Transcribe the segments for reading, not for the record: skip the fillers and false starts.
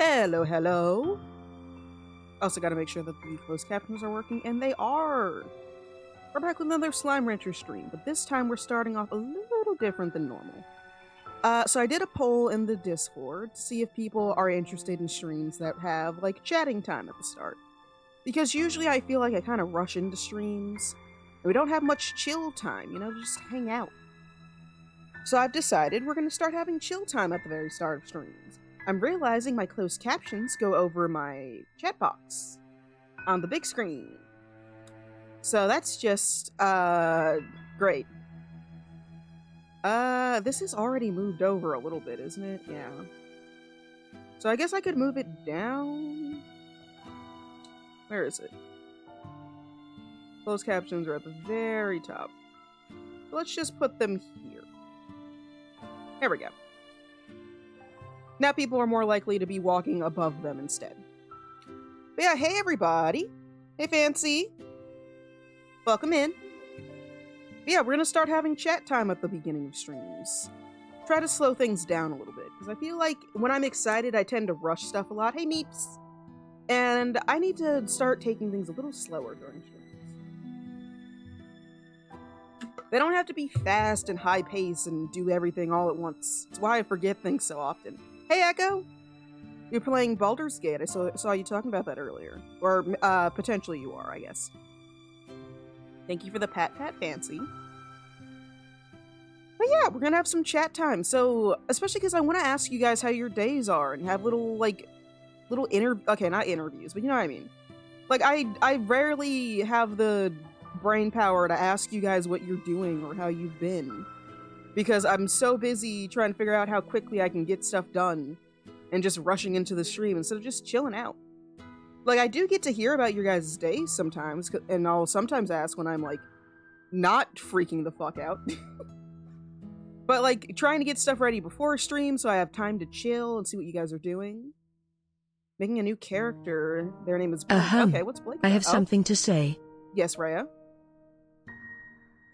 Hello, hello. Also gotta make sure that the closed captions are working, and they are. We're back with another Slime Rancher stream, but this time we're starting off a little different than normal. So I did a poll in the Discord to see if people are interested in streams that have, like, chatting time at the start. Because usually I feel like I kind of rush into streams, and we don't have much chill time, just hang out. So I've decided we're going to start having chill time at the very start of streams. I'm realizing my closed captions go over my chat box on the big screen. So that's just, great. This is already moved over a little bit, isn't it? Yeah. So I guess I could move it down. Where is it? Closed captions are at the very top. So let's just put them here. There we go. Now people are more likely to be walking above them instead. But yeah, hey everybody. Hey Fancy. Welcome in. But yeah, we're gonna start having chat time at the beginning of streams. Try to slow things down a little bit, because I feel like when I'm excited, I tend to rush stuff a lot. Hey Meeps! And I need to start taking things a little slower during streams. They don't have to be fast and high pace and do everything all at once. It's why I forget things so often. Hey Echo! You're playing Baldur's Gate. I saw you talking about that earlier. Or, potentially you are, I guess. Thank you for the pat Fancy. But yeah, we're gonna have some chat time. So, especially because I want to ask you guys how your days are and have little okay, not interviews, but you know what I mean. Like, I rarely have the brain power to ask you guys what you're doing or how you've been. Because I'm so busy trying to figure out how quickly I can get stuff done and just rushing into the stream instead of just chilling out. Like, I do get to hear about your guys' days sometimes, and I'll sometimes ask when I'm, like, not freaking the fuck out. But, like, trying to get stuff ready before a stream so I have time to chill and see what you guys are doing. Making a new character. Their name is Blake. Okay, what's Blake? I have something to say. Yes, Rhea?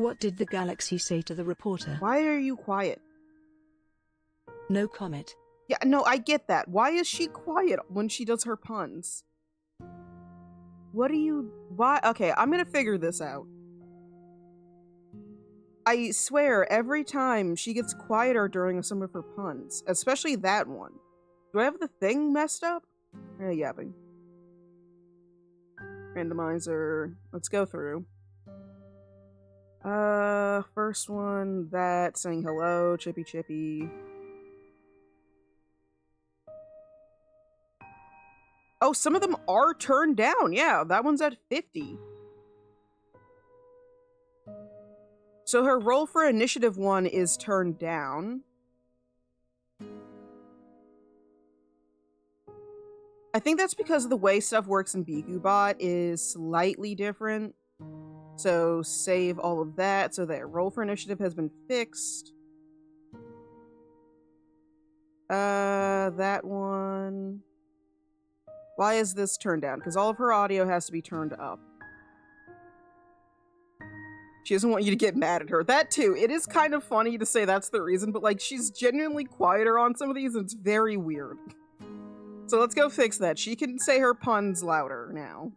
What did the galaxy say to the reporter? Why are you quiet? No comment. Yeah, no, I get that. Why is she quiet when she does her puns? Why? Okay, I'm gonna figure this out. I swear, every time she gets quieter during some of her puns, especially that one. Do I have the thing messed up? Yapping. Randomizer. Let's go through. First one, that saying hello, chippy chippy. Oh, some of them are turned down. Yeah, that one's at 50. So her roll for initiative one is turned down. I think that's because the way stuff works in BiguBot is slightly different. So save all of that. So that roll for initiative has been fixed. That one. Why is this turned down? Because all of her audio has to be turned up. She doesn't want you to get mad at her. That too. It is kind of funny to say that's the reason, but like she's genuinely quieter on some of these and it's very weird. So let's go fix that. She can say her puns louder now.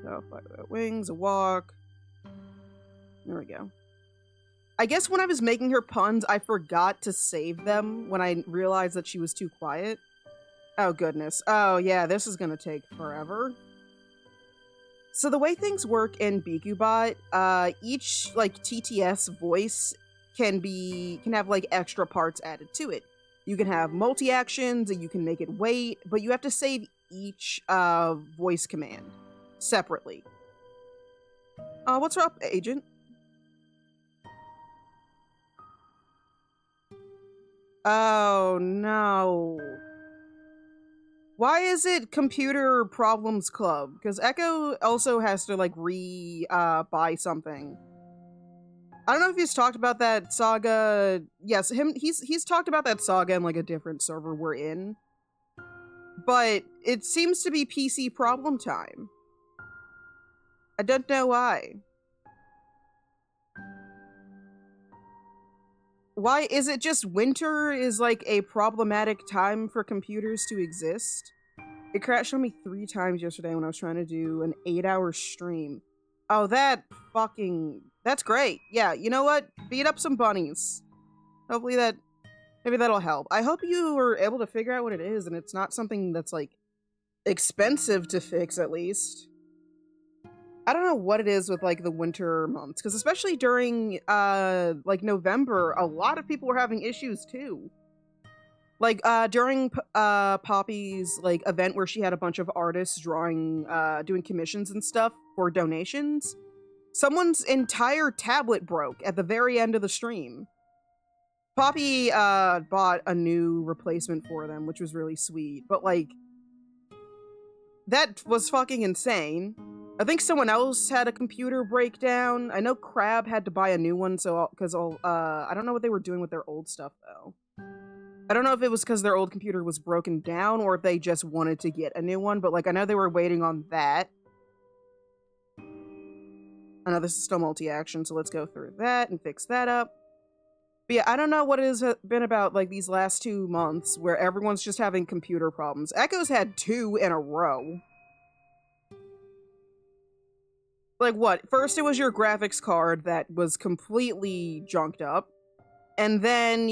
Oh, wings, a walk. There we go. I guess when I was making her puns, I forgot to save them when I realized that she was too quiet. Oh, goodness. Oh, yeah, this is gonna take forever. So the way things work in BiguBot, each, like, TTS voice can have, like, extra parts added to it. You can have multi-actions, and you can make it wait, but you have to save each, voice command separately. What's up, Agent? Oh, no. Why is it Computer Problems Club? Because Echo also has to, like, buy something. I don't know if he's talked about that saga. Yes, he's talked about that saga in, like, a different server we're in. But it seems to be PC problem time. I don't know why. Why is it just winter is like a problematic time for computers to exist? It crashed on me 3 times yesterday when I was trying to do an 8-hour stream. Oh, that's great. Yeah, you know what? Beat up some bunnies. Hopefully maybe that'll help. I hope you were able to figure out what it is and it's not something that's like expensive to fix at least. I don't know what it is with like the winter months, because especially during like November, a lot of people were having issues too. Like during Poppy's like event where she had a bunch of artists drawing doing commissions and stuff for donations, someone's entire tablet broke at the very end of the stream. Poppy bought a new replacement for them, which was really sweet, but like that was fucking insane. I think someone else had a computer breakdown. I know Crab had to buy a new one, so because I don't know what they were doing with their old stuff though. I don't know if it was because their old computer was broken down or if they just wanted to get a new one, but like I know they were waiting on that. I know this is still multi-action, so let's go through that and fix that up. But yeah, I don't know what it has been about like these last 2 months where everyone's just having computer problems. Echo's had 2 in a row. Like what? First it was your graphics card that was completely junked up. And then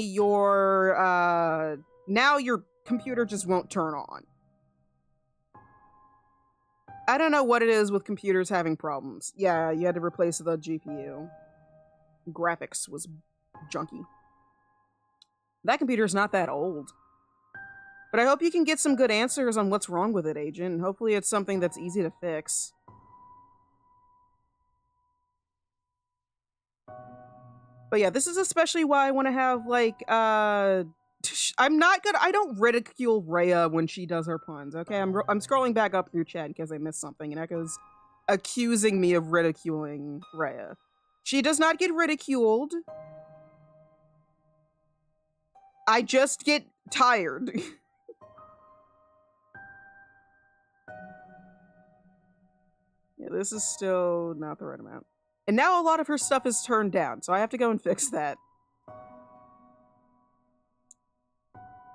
now your computer just won't turn on. I don't know what it is with computers having problems. Yeah, you had to replace the GPU. Graphics was junky. That computer's not that old. But I hope you can get some good answers on what's wrong with it, Agent, and hopefully it's something that's easy to fix. But yeah, this is especially why I want to have, like, I don't ridicule Rhea when she does her puns, okay? I'm scrolling back up through chat because I missed something, and Echo's accusing me of ridiculing Rhea. She does not get ridiculed. I just get tired. Yeah, this is still not the right amount. And now a lot of her stuff is turned down, so I have to go and fix that.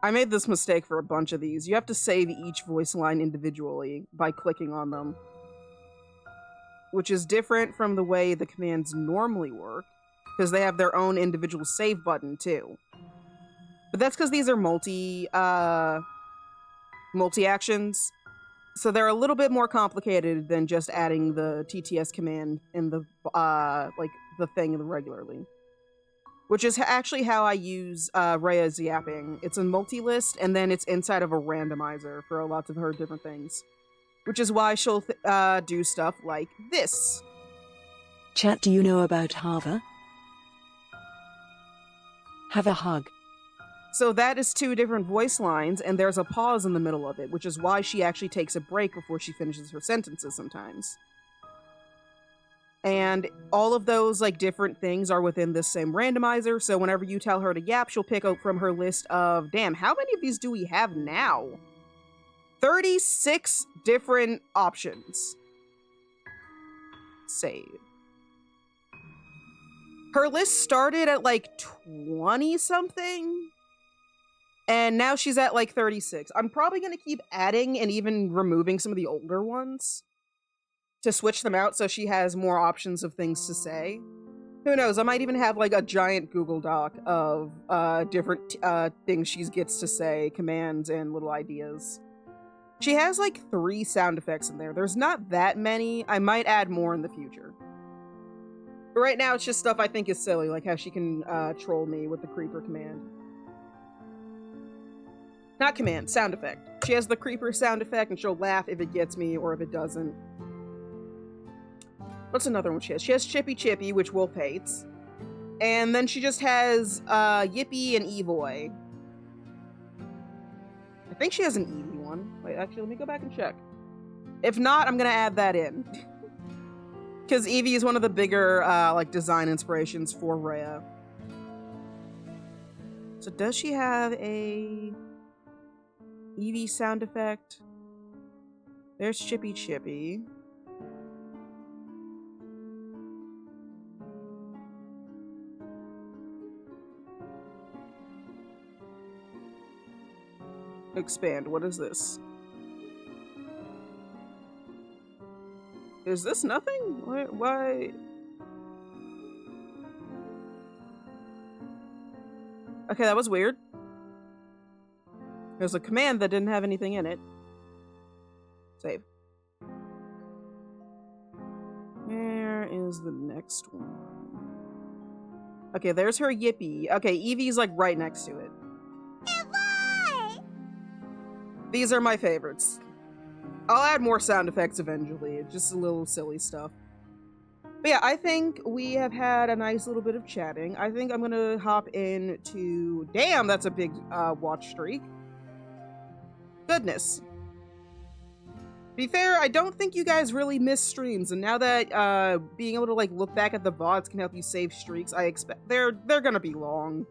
I made this mistake for a bunch of these. You have to save each voice line individually by clicking on them, which is different from the way the commands normally work, because they have their own individual save button too. But that's because these are multi-actions, so they're a little bit more complicated than just adding the TTS command in the like the thing regularly. Which is actually how I use Rhea's yapping. It's a multi-list, and then it's inside of a randomizer for lots of her different things. Which is why she'll do stuff like this. Chat, do you know about Hava? Have a hug. So that is 2 different voice lines, and there's a pause in the middle of it, which is why she actually takes a break before she finishes her sentences sometimes. And all of those like different things are within this same randomizer, so whenever you tell her to yap, she'll pick up from her list of, damn, how many of these do we have now? 36 different options. Save. Her list started at like 20 something, and now she's at like 36. I'm probably gonna keep adding and even removing some of the older ones to switch them out so she has more options of things to say. Who knows, I might even have like a giant Google Doc of different things she gets to say, commands, and little ideas. She has like 3 sound effects in there. There's not that many. I might add more in the future. But right now it's just stuff I think is silly, like how she can troll me with the creeper command. Not command, sound effect. She has the creeper sound effect and she'll laugh if it gets me or if it doesn't. What's another one she has? She has Chippy Chippy, which Wolf hates. And then she just has Yippee and Evoy. I think she has an Eevee one. Wait, actually, let me go back and check. If not, I'm gonna add that in. Because Eevee is one of the bigger like design inspirations for Rhea. So does she have a Eevee sound effect? There's Chippy Chippy. Expand. What is this? Is this nothing? Why? Okay, that was weird. There's a command that didn't have anything in it. Save. Where is the next one? Okay, there's her Yippee. Okay, Eevee's like right next to it. These are my favorites. I'll add more sound effects eventually. It's just a little silly stuff. But yeah, I think we have had a nice little bit of chatting. I think I'm gonna hop into... Damn, that's a big watch streak. Goodness. To be fair, I don't think you guys really miss streams, and now that being able to like look back at the VODs can help you save streaks, I expect they're gonna be long.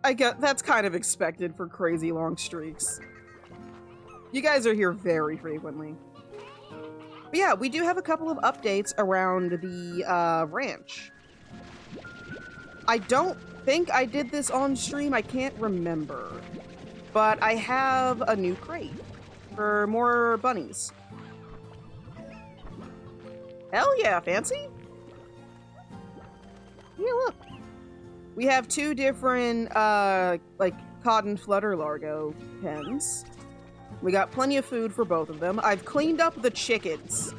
I get that's kind of expected for crazy long streaks. You guys are here very frequently. But yeah, we do have a couple of updates around the ranch. I don't think I did this on stream, I can't remember. But I have a new crate for more bunnies. Hell yeah, fancy? Yeah, look. We have 2 different, like, cotton flutter largo pens. We got plenty of food for both of them. I've cleaned up the chickens.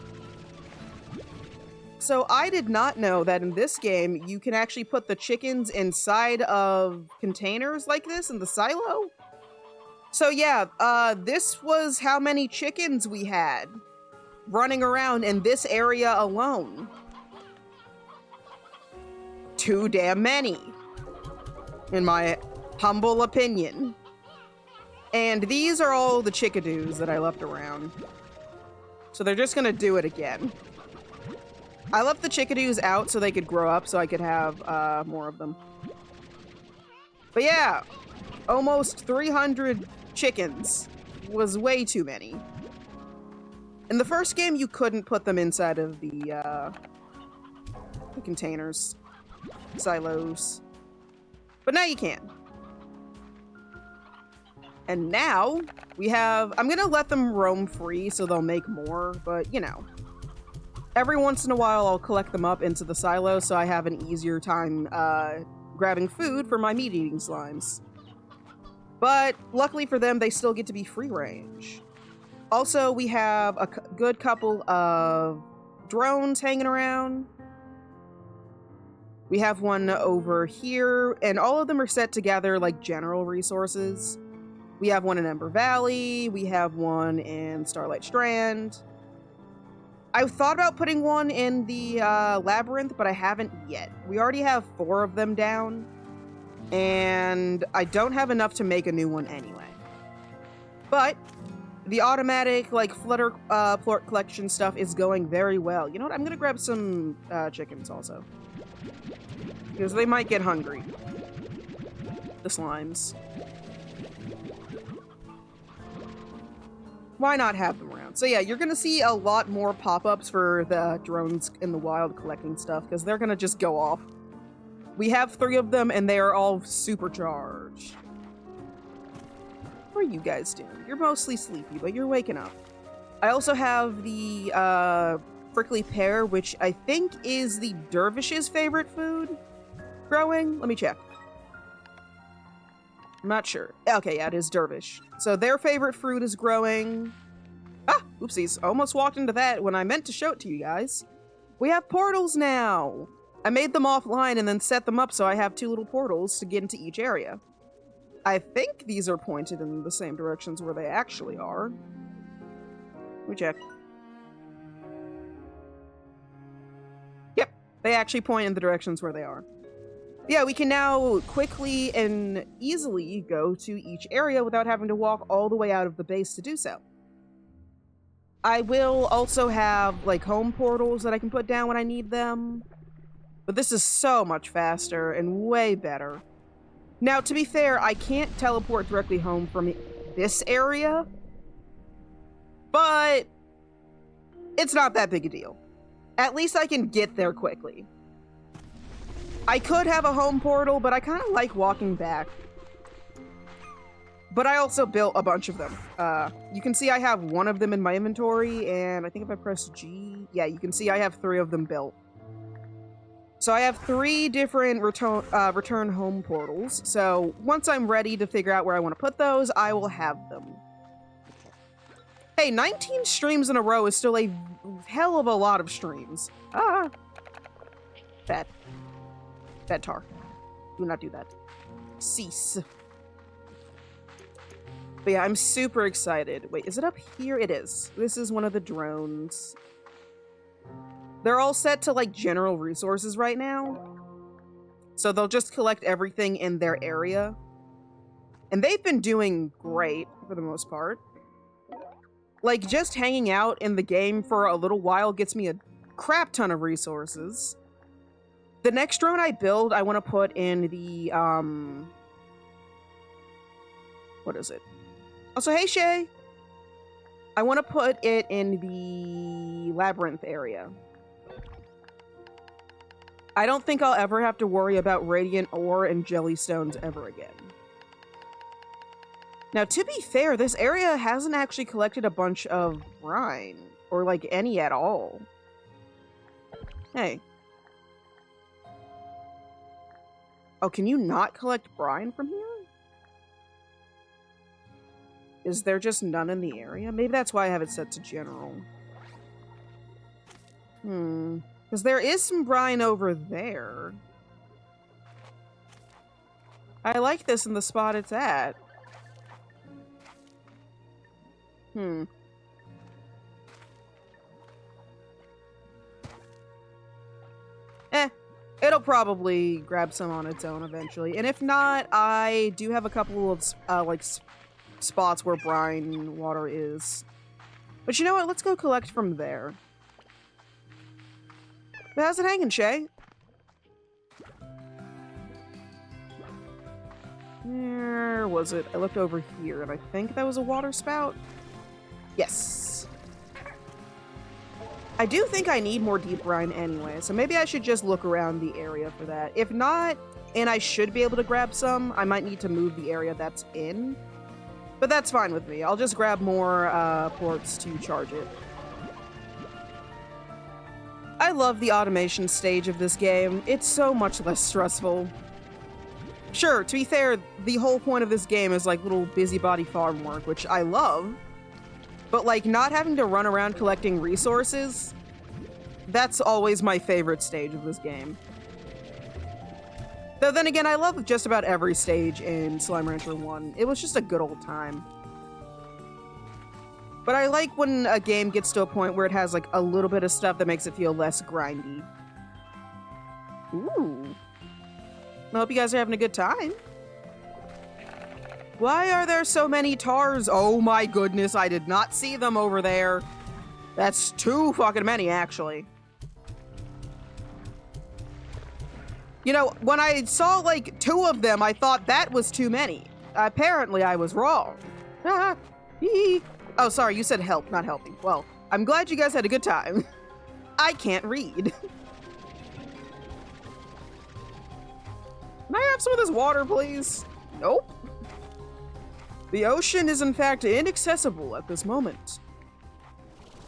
So I did not know that in this game, you can actually put the chickens inside of containers like this in the silo. So yeah, this was how many chickens we had running around in this area alone. Too damn many, in my humble opinion. And these are all the chickadoos that I left around. So they're just gonna do it again. I left the chickadoos out so they could grow up so I could have more of them. But yeah, almost 300 chickens was way too many. In the first game, you couldn't put them inside of the containers, silos. But now you can. And now we have, I'm gonna let them roam free so they'll make more, but you know. Every once in a while I'll collect them up into the silo so I have an easier time grabbing food for my meat-eating slimes. But luckily for them, they still get to be free range. Also, we have a good couple of drones hanging around. We have one over here, and all of them are set to gather like general resources. We have one in Ember Valley, we have one in Starlight Strand. I thought about putting one in the Labyrinth, but I haven't yet. We already have 4 of them down, and I don't have enough to make a new one anyway. But the automatic, like, flutter plort collection stuff is going very well. You know what? I'm gonna grab some chickens also. Because they might get hungry. The slimes. Why not have them around? So yeah, you're gonna see a lot more pop-ups for the drones in the wild collecting stuff, because they're gonna just go off. We have 3 of them, and they are all supercharged. What are you guys doing? You're mostly sleepy, but you're waking up. I also have the prickly pear, which I think is the dervish's favorite food growing. Let me check. I'm not sure. Okay, yeah, it is dervish. So their favorite fruit is growing. Ah, oopsies. Almost walked into that when I meant to show it to you guys. We have portals now. I made them offline and then set them up so I have 2 little portals to get into each area. I think these are pointed in the same directions where they actually are. Let me check. Yep, they actually point in the directions where they are. Yeah, we can now quickly and easily go to each area without having to walk all the way out of the base to do so. I will also have, like, home portals that I can put down when I need them. But this is so much faster and way better. Now, to be fair, I can't teleport directly home from this area. But it's not that big a deal. At least I can get there quickly. I could have a home portal, but I kind of like walking back. But I also built a bunch of them. You can see I have one of them in my inventory, and I think if I press G, yeah, you can see I have 3 of them built. So I have 3 different return home portals. So once I'm ready to figure out where I want to put those, I will have them. Hey, 19 streams in a row is still a hell of a lot of streams. Ah! Bad. Bad tar. Do not do that. Cease. But yeah, I'm super excited. Wait, is it up here? It is. This is one of the drones. They're all set to, like, general resources right now. So they'll just collect everything in their area. And they've been doing great, for the most part. Like, just hanging out in the game for a little while gets me a crap ton of resources. The next drone I build, I want to put in the, what is it? Also, hey, Shay! I want to put it in the labyrinth area. I don't think I'll ever have to worry about radiant ore and jellystones ever again. Now, to be fair, this area hasn't actually collected a bunch of brine, or like any at all. Hey. Oh, can you not collect brine from here? Is there just none in the area? Maybe that's why I have it set to general. Because there is some brine over there. I like this in the spot it's at. It'll probably grab some on its own eventually. And if not, I do have a couple of, spots where brine water is. But you know what? Let's go collect from there. But how's it hanging, Shay? Where was it? I looked over here, and I think that was a water spout. Yes. I do think I need more deep brine anyway, so maybe I should just look around the area for that. If not, and I should be able to grab some, I might need to move the area that's in. But that's fine with me. I'll just grab more ports to charge it. I love the automation stage of this game. It's so much less stressful. Sure, to be fair, the whole point of this game is like little busybody farm work, which I love. But like not having to run around collecting resources, that's always my favorite stage of this game. Though then again, I love just about every stage in Slime Rancher 1. It was just a good old time. But I like when a game gets to a point where it has like a little bit of stuff that makes it feel less grindy. Ooh. I hope you guys are having a good time. Why are there so many tars? Oh my goodness, I did not see them over there. That's too fucking many, actually. You know, when I saw like 2 of them, I thought that was too many. Apparently, I was wrong. Oh, sorry, you said help, not helping. Well, I'm glad you guys had a good time. I can't read. Can I have some of this water, please? Nope. The ocean is in fact inaccessible at this moment.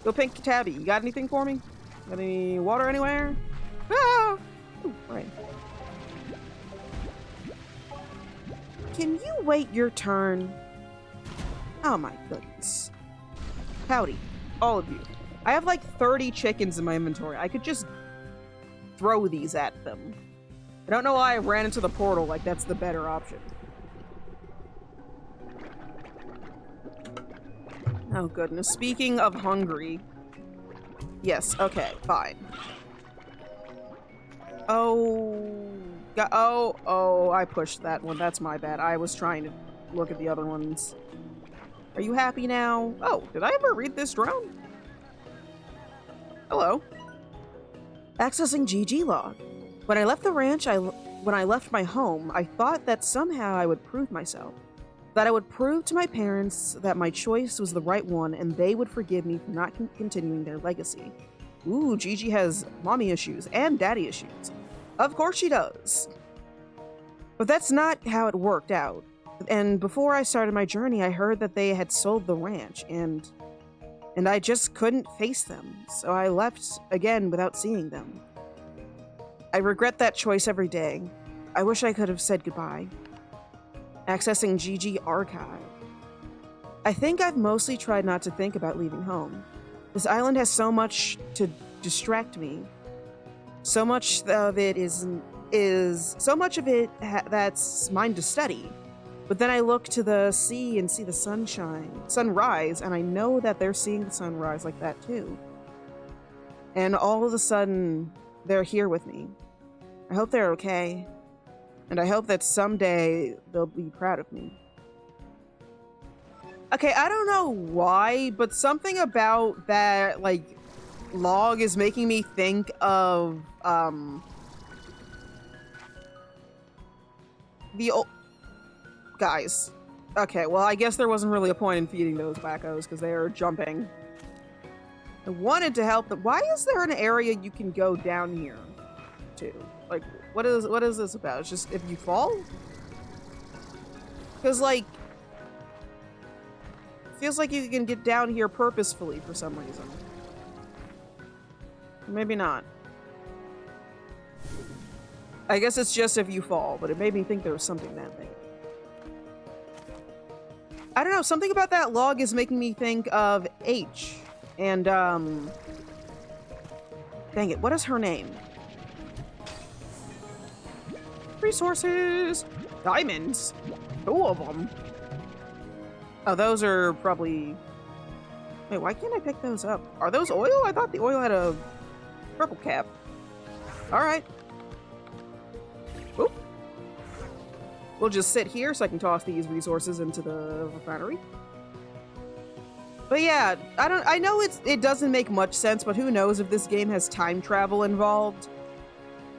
Go Pink Tabby, you got anything for me? Got any water anywhere? Ah! Ooh, right. Can you wait your turn? Oh my goodness. Howdy, all of you. I have like 30 chickens in my inventory. I could just throw these at them. I don't know why I ran into the portal, like that's the better option. Oh goodness, speaking of hungry. Yes, okay, fine. Oh, I pushed that one. That's my bad. I was trying to look at the other ones. Are you happy now? Oh, did I ever read this drone? Hello. Accessing GG log. When I left the ranch, when I left my home, I thought that somehow I would prove myself. That I would prove to my parents that my choice was the right one and they would forgive me for not continuing their legacy. Ooh, Gigi has mommy issues and daddy issues. Of course she does. But that's not how it worked out. And before I started my journey, I heard that they had sold the ranch, and I just couldn't face them, so I left again without seeing them. I regret that choice every day. I wish I could have said goodbye. Accessing GG Archive. I think I've mostly tried not to think about leaving home. This island has so much to distract me. So much of it that's mine to study. But then I look to the sea and see the sunrise, and I know that they're seeing the sunrise like that too. And all of a sudden, they're here with me. I hope they're okay. And I hope that someday they'll be proud of me. Okay, I don't know why, but something about that, like, log is making me think of, the old... Guys. Okay, well, I guess there wasn't really a point in feeding those wackos, because they are jumping. I wanted to help them. Why is there an area you can go down here to? Like, what is this about? It's just if you fall? Because, like, feels like you can get down here purposefully for some reason. Maybe not. I guess it's just if you fall, but it made me think there was something that thing. I don't know, something about that log is making me think of H. And, dang it, what is her name? Resources! Diamonds! 2 of them! Oh, those are probably... Wait, why can't I pick those up? Are those oil? I thought the oil had a purple cap. Alright. Oop. We'll just sit here so I can toss these resources into the refinery. But yeah, I know it doesn't make much sense, but who knows if this game has time travel involved.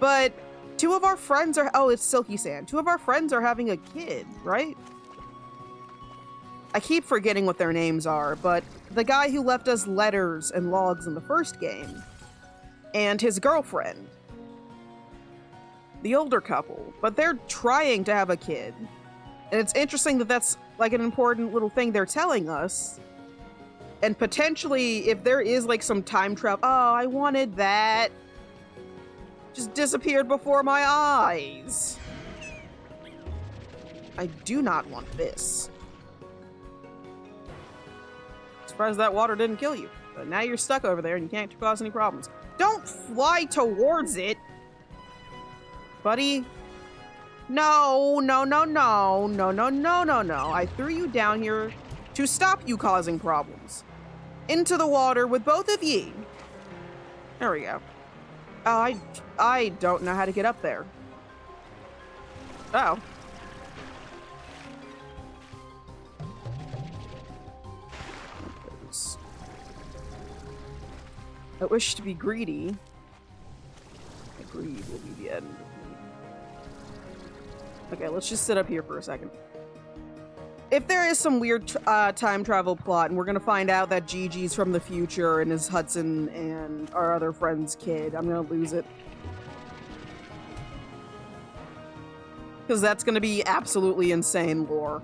But 2 of our friends are... Oh, it's Silky Sand. 2 of our friends are having a kid, right? I keep forgetting what their names are, but the guy who left us letters and logs in the first game, and his girlfriend. The older couple, but they're trying to have a kid. And it's interesting that that's like an important little thing they're telling us. And potentially, if there is like some time travel, oh, I wanted that. Just disappeared before my eyes. I do not want this. Surprised that water didn't kill you. But now you're stuck over there and you can't cause any problems. Don't fly towards it! Buddy? No, no, no, no, no, no, no, no, no. I threw you down here to stop you causing problems. Into the water with both of ye. There we go. Oh, I don't know how to get up there. Oh. I wish to be greedy. Greed will be the end of me. Okay, let's just sit up here for a second. If there is some weird time travel plot, and we're gonna find out that Gigi's from the future and is Hudson and our other friend's kid, I'm gonna lose it. Because that's gonna be absolutely insane lore.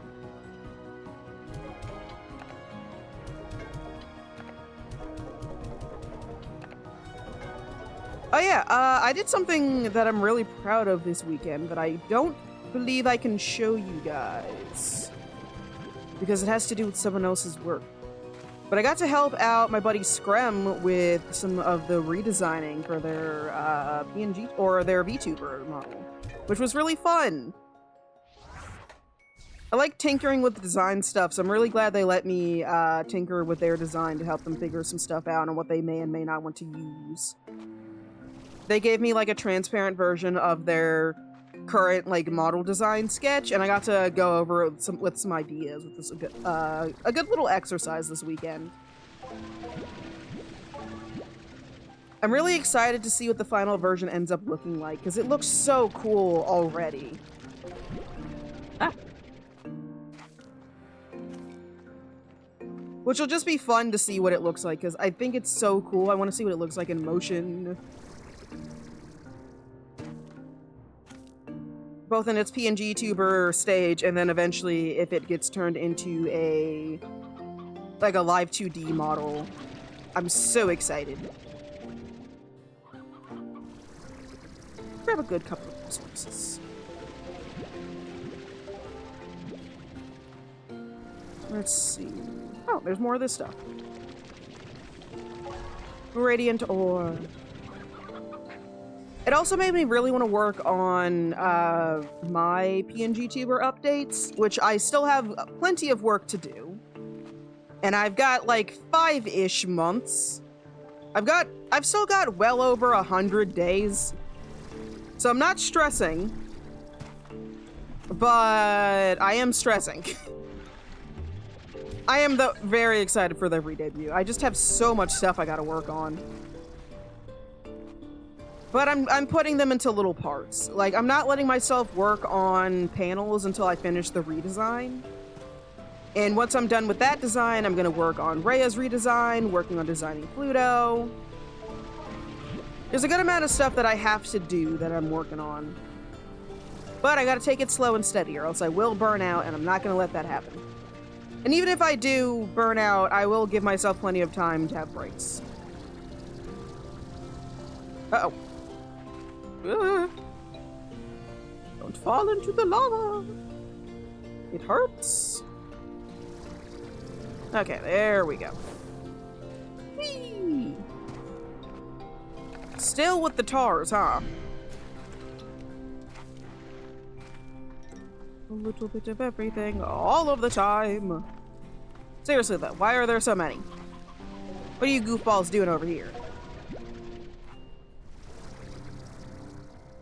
Oh yeah, I did something that I'm really proud of this weekend that I don't believe I can show you guys. Because it has to do with someone else's work. But I got to help out my buddy Screm with some of the redesigning for their PNG, or their VTuber model. Which was really fun! I like tinkering with the design stuff, so I'm really glad they let me tinker with their design to help them figure some stuff out on what they may and may not want to use. They gave me like a transparent version of their current like model design sketch, and I got to go over it with some ideas, which was a good little exercise this weekend. I'm really excited to see what the final version ends up looking like, because it looks so cool already. Ah. Which will just be fun to see what it looks like, because I think it's so cool. I want to see what it looks like in motion. both in its PNG tuber stage and then eventually if it gets turned into a like a live 2D model. I'm so excited. Grab a good couple of resources. Let's see. Oh, there's more of this stuff. Radiant ore. It also made me really want to work on my PNG tuber updates, which I still have plenty of work to do. And I've got like 5-ish months. I've still got well over 100 days. So I'm not stressing, but I am stressing. I am very excited for the re-debut. I just have so much stuff I gotta work on. But I'm putting them into little parts. Like, I'm not letting myself work on panels until I finish the redesign. And once I'm done with that design, I'm gonna work on Rhea's redesign, working on designing Pluto. There's a good amount of stuff that I have to do that I'm working on. But I gotta take it slow and steady, or else I will burn out, and I'm not gonna let that happen. And even if I do burn out, I will give myself plenty of time to have breaks. Uh-oh. Don't fall into the lava. It hurts. Okay, there we go. Whee! Still with the tars, huh? A little bit of everything, all of the time. Seriously though, why are there so many? What are you goofballs doing over here?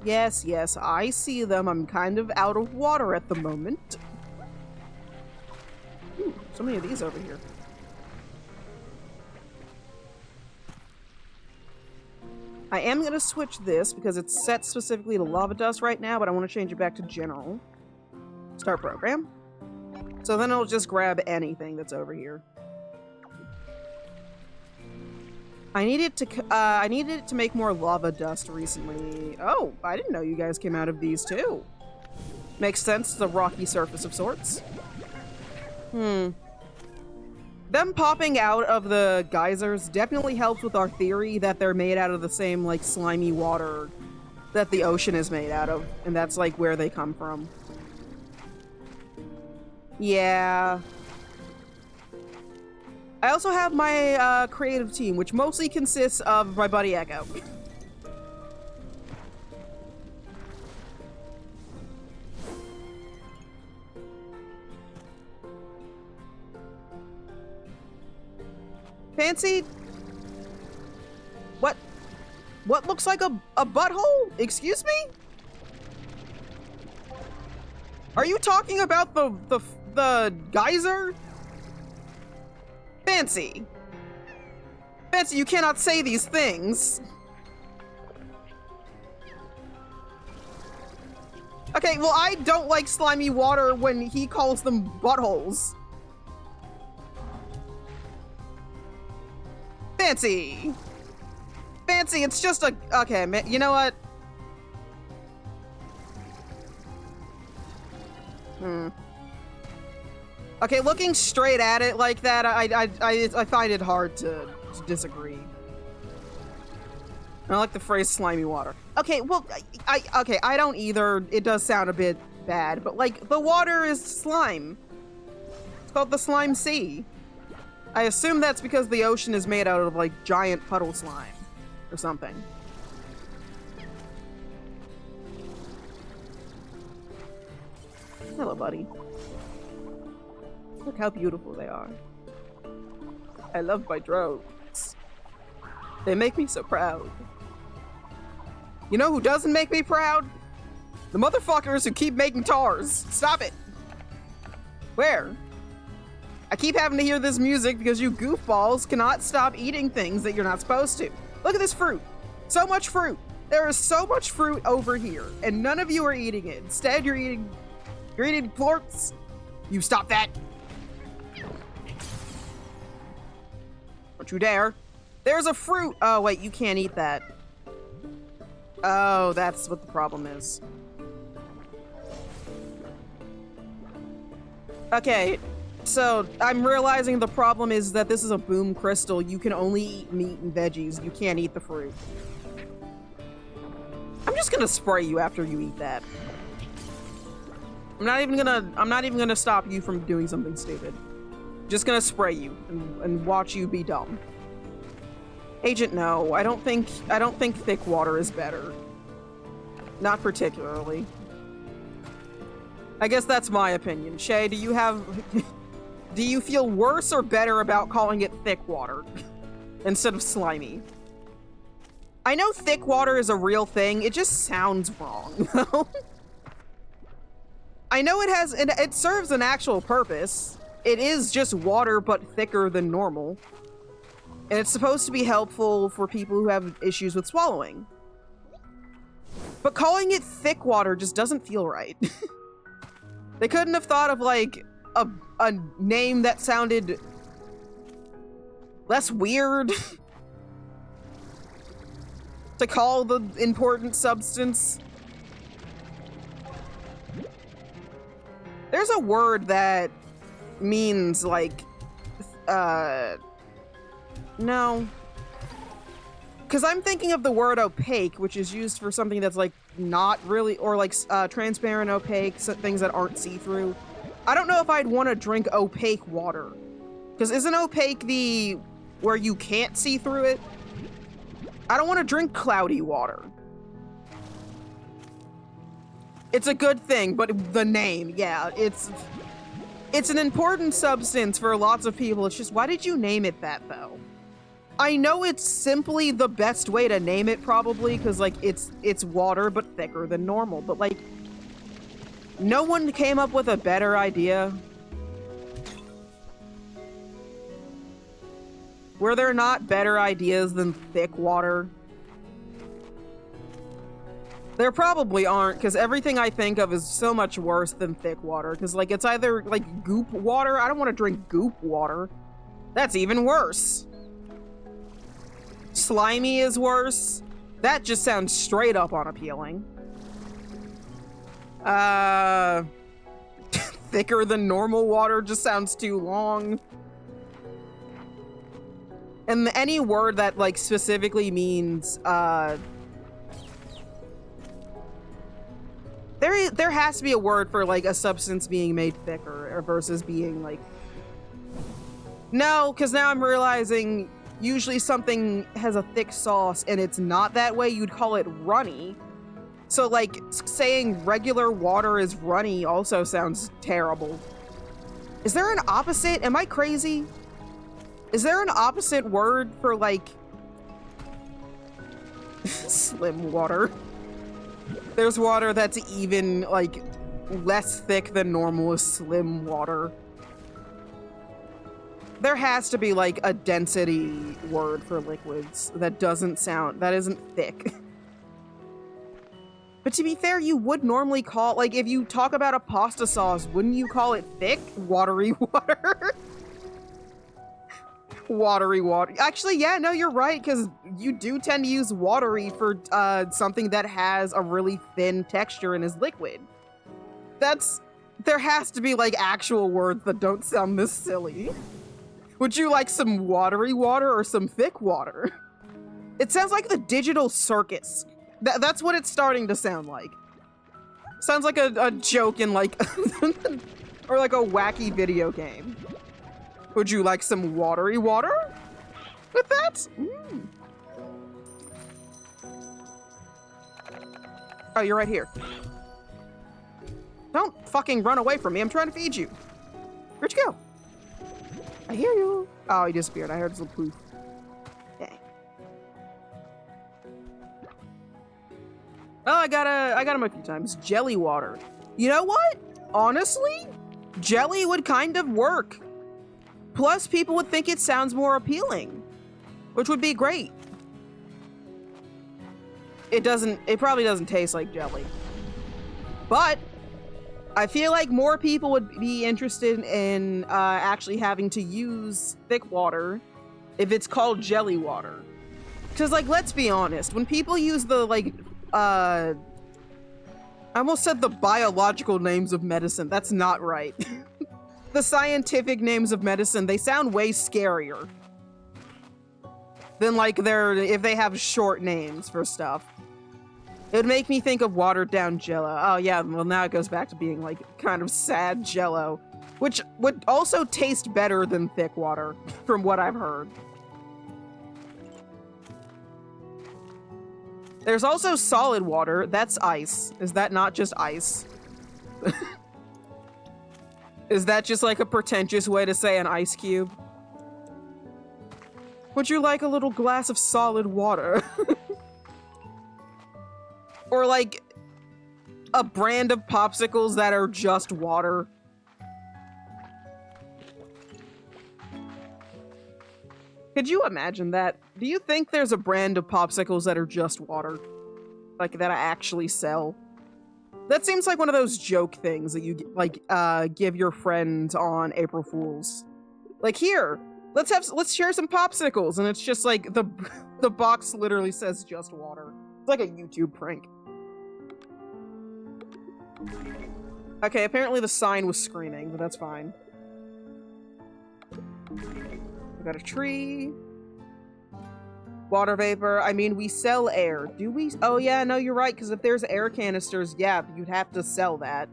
Yes, yes, I see them. I'm kind of out of water at the moment. Ooh, so many of these over here. I am going to switch this because it's set specifically to lava dust right now, but I want to change it back to general. Start program. So then I'll just grab anything that's over here. I needed to make more lava dust recently. Oh, I didn't know you guys came out of these too. Makes sense, it's a rocky surface of sorts. Them popping out of the geysers definitely helps with our theory that they're made out of the same, like, slimy water that the ocean is made out of, and that's, like, where they come from. Yeah. I also have my creative team, which mostly consists of my buddy Echo. Fancy? What looks like a butthole? Excuse me? Are you talking about the geyser? Fancy. Fancy, you cannot say these things. Okay, well, I don't like slimy water when he calls them buttholes. Fancy. Fancy, it's just a... Okay, man, you know what? Okay, looking straight at it like that, I find it hard to disagree. I like the phrase slimy water. Okay, well, okay, I don't either. It does sound a bit bad, but like, the water is slime. It's called the slime sea. I assume that's because the ocean is made out of like giant puddle slime or something. Hello, buddy. Look how beautiful they are. I love my drones. They make me so proud. You know who doesn't make me proud? The motherfuckers who keep making tars. Stop it. Where? I keep having to hear this music because you goofballs cannot stop eating things that you're not supposed to. Look at this fruit. So much fruit. There is so much fruit over here, and none of you are eating it. Instead, you're eating plorts. You stop that. Don't you dare. There's a fruit. Oh, wait, you can't eat that. Oh, that's what the problem is. Okay, so I'm realizing the problem is that this is a boom crystal. You can only eat meat and veggies. You can't eat the fruit. I'm just gonna spray you after you eat that. I'm not even gonna stop you from doing something stupid. Just gonna spray you and watch you be dumb. Agent, no, I don't think thick water is better. Not particularly. I guess that's my opinion. Shay, do you feel worse or better about calling it thick water instead of slimy? I know thick water is a real thing, it just sounds wrong. I know it serves an actual purpose. It is just water, but thicker than normal. And it's supposed to be helpful for people who have issues with swallowing. But calling it thick water just doesn't feel right. They couldn't have thought of, like, a name that sounded less weird to call the important substance. There's a word that means, like, no. Because I'm thinking of the word opaque, which is used for something that's, like, not really, or, like, transparent opaque, so things that aren't see-through. I don't know if I'd want to drink opaque water. Because isn't opaque where you can't see through it? I don't want to drink cloudy water. It's a good thing, but the name, yeah, it's an important substance for lots of people. It's just, why did you name it that, though? I know it's simply the best way to name it, probably, because, like, it's water, but thicker than normal. But, like, no one came up with a better idea. Were there not better ideas than thick water? There probably aren't, because everything I think of is so much worse than thick water. Because, like, it's either, like, goop water. I don't want to drink goop water. That's even worse. Slimy is worse. That just sounds straight up unappealing. Thicker than normal water just sounds too long. And any word that, like, specifically means, there has to be a word for, like, a substance being made thicker versus being, like... No, because now I'm realizing usually something has a thick sauce and it's not that way, you'd call it runny. So, like, saying regular water is runny also sounds terrible. Is there an opposite? Am I crazy? Is there an opposite word for, like... slim water? There's water that's even, like, less thick than normal is slim water. There has to be, like, a density word for liquids that isn't thick. But to be fair, you would normally call, like, if you talk about a pasta sauce, wouldn't you call it thick? Watery water? Watery water. Actually, yeah, no, you're right, because you do tend to use watery for something that has a really thin texture and is liquid. There has to be, like, actual words that don't sound this silly. Would you like some watery water or some thick water? It sounds like the digital circus. That's what it's starting to sound like. Sounds like a joke in, like, or like a wacky video game. Would you like some watery water with that? Mm. Oh, you're right here. Don't fucking run away from me. I'm trying to feed you. Where'd you go? I hear you. Oh, he disappeared. I heard his little poof. Dang. Oh, I got him a few times. Jelly water. You know what? Honestly, jelly would kind of work. Plus, people would think it sounds more appealing, which would be great. It probably doesn't taste like jelly. But I feel like more people would be interested in actually having to use thick water if it's called jelly water. Because, like, let's be honest, when people use the, like, I almost said the biological names of medicine. That's not right. the scientific names of medicine, they sound way scarier than like if they have short names for stuff. It would make me think of watered down Jello. Oh yeah, well now it goes back to being like kind of sad Jello, which would also taste better than thick water, from what I've heard. There's also solid water. That's ice. Is that not just ice? Is that just like a pretentious way to say an ice cube? Would you like a little glass of solid water? Or like a brand of popsicles that are just water. Could you imagine that? Do you think there's a brand of popsicles that are just water? Like, that I actually sell? That seems like one of those joke things that you, like, give your friends on April Fools. Like, here, let's share some popsicles, and it's just like, the box literally says just water. It's like a YouTube prank. Okay, apparently the sign was screaming, but that's fine. We got a tree. Water vapor. I mean, we sell air. Do we? Oh, yeah, no, you're right, because if there's air canisters, yeah, you'd have to sell that.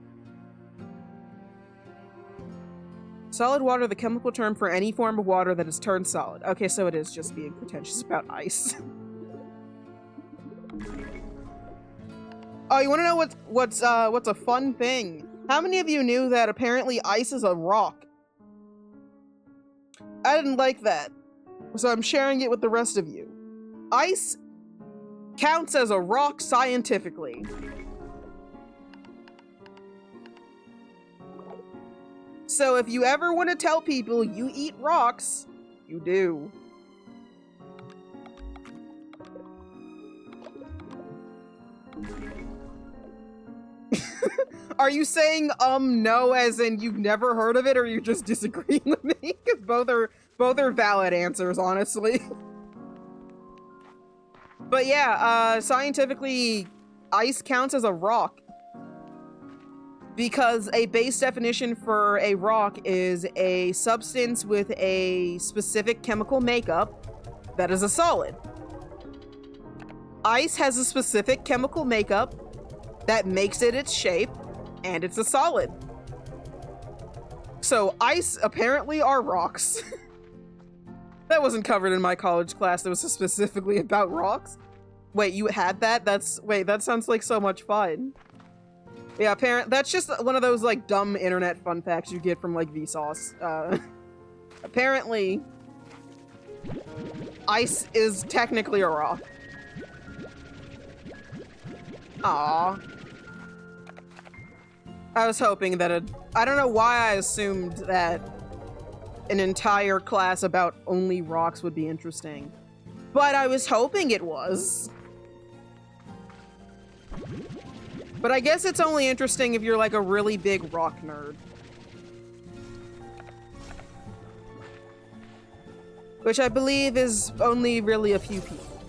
Solid water, the chemical term for any form of water that is turned solid. Okay, so it is just being pretentious about ice. Oh, you want to know what's a fun thing? How many of you knew that apparently ice is a rock? I didn't like that, so I'm sharing it with the rest of you. Ice counts as a rock scientifically. So if you ever want to tell people you eat rocks, you do. Are you saying no as in you've never heard of it, or are you just disagreeing with me? Because both are valid answers, honestly. But yeah, scientifically, ice counts as a rock. Because a base definition for a rock is a substance with a specific chemical makeup that is a solid. Ice has a specific chemical makeup that makes it its shape, and it's a solid. So ice apparently are rocks. That wasn't covered in my college class that was specifically about rocks. Wait, you had that? Wait, that sounds like so much fun. Yeah, that's just one of those like dumb internet fun facts you get from like Vsauce. Apparently, ice is technically a rock. Aww. I was hoping that I don't know why I assumed that an entire class about only rocks would be interesting. But I was hoping it was. But I guess it's only interesting if you're like a really big rock nerd. Which I believe is only really a few people.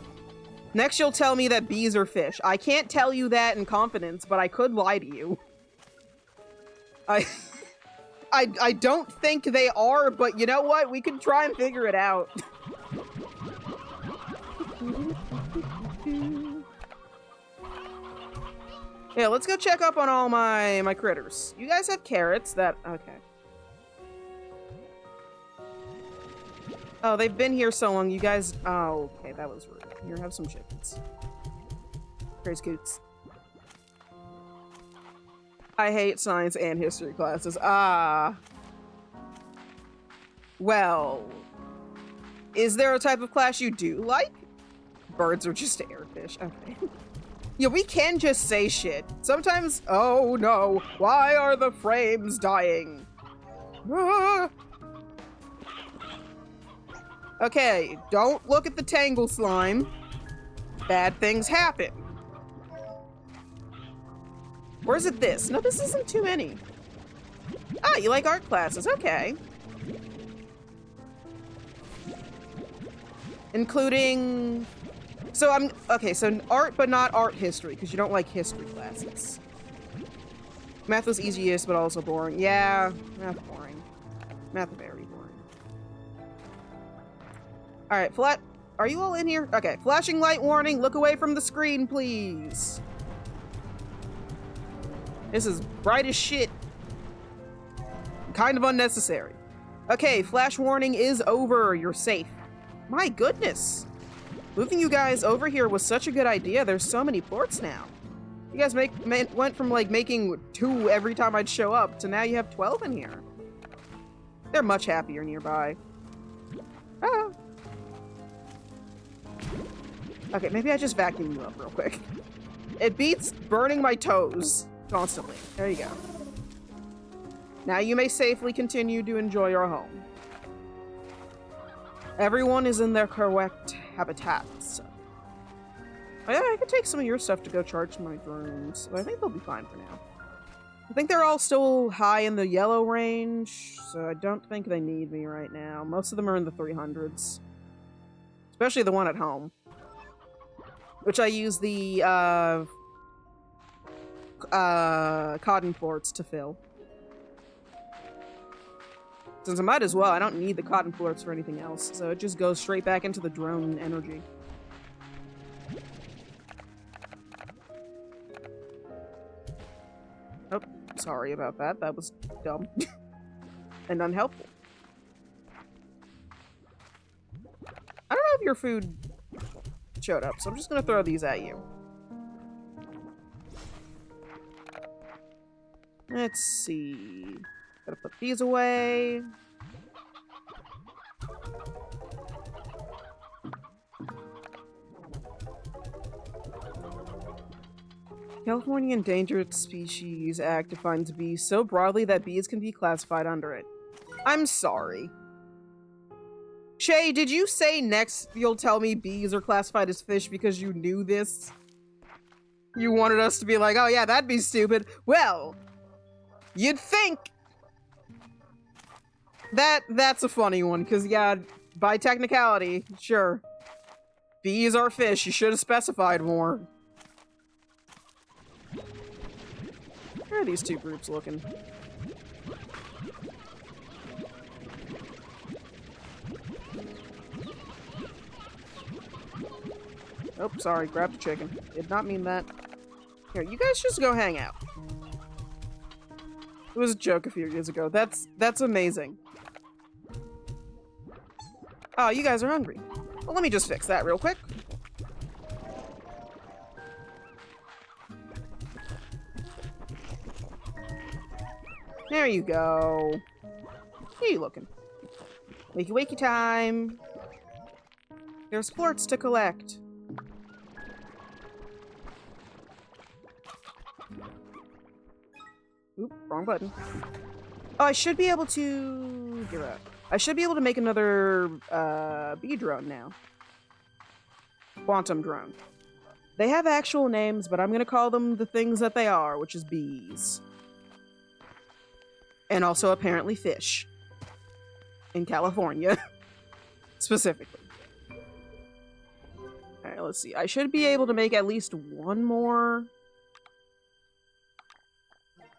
Next you'll tell me that bees are fish. I can't tell you that in confidence, but I could lie to you. I don't think they are, but you know what? We can try and figure it out. Yeah, let's go check up on all my critters. You guys have carrots that... Okay. Oh, they've been here so long. You guys... Oh, okay, that was rude. Here, have some chickens. Here's Coots. I hate science and history classes. Ah. Well. Is there a type of class you do like? Birds are just airfish. Okay. Yeah, we can just say shit. Sometimes... Oh, no. Why are the frames dying? Ah. Okay, don't look at the tangle slime. Bad things happen. Or is it this? No, this isn't too many. Ah, you like art classes. Okay. Including... So I'm... Okay, so art, but not art history, because you don't like history classes. Math was easiest, but also boring. Yeah, math boring. Not very boring. Alright, flat. Are you all in here? Okay, flashing light warning. Look away from the screen, please. This is bright as shit. Kind of unnecessary. Okay, flash warning is over. You're safe. My goodness. Moving you guys over here was such a good idea. There's so many ports now. You guys went from like making 2 every time I'd show up to now you have 12 in here. They're much happier nearby. Ah. Okay, maybe I just vacuum you up real quick. It beats burning my toes constantly. There you go. Now you may safely continue to enjoy your home. Everyone is in their correct habitats. Oh yeah, I could take some of your stuff to go charge my drones. But I think they'll be fine for now. I think they're all still high in the yellow range, so I don't think they need me right now. Most of them are in the 300s. Especially the one at home. Which I use the, cotton ports to fill. Since I might as well, I don't need the cotton ports for anything else, so it just goes straight back into the drone energy. Oh, sorry about that. That was dumb. And unhelpful. I don't know if your food showed up, so I'm just gonna throw these at you. Let's see. Gotta put these away. California Endangered Species Act defines bees so broadly that bees can be classified under it. I'm sorry. Shay, did you say next you'll tell me bees are classified as fish because you knew this? You wanted us to be like, oh yeah, that'd be stupid. Well, you'd think that's a funny one, because yeah, by technicality, sure. Bees are fish, you should have specified more. Where are these two groups looking? Oh, sorry, grabbed a chicken. Did not mean that. Here, you guys just go hang out. It was a joke a few years ago. That's amazing. Oh, you guys are hungry. Well, let me just fix that real quick. There you go. How you looking? Wakey wakey time. There's florts to collect. Oop, wrong button. Oh, I should be able to... Give up. I should be able to make another bee drone now. Quantum drone. They have actual names, but I'm gonna call them the things that they are, which is bees. And also apparently fish. In California. Specifically. Alright, let's see. I should be able to make at least one more...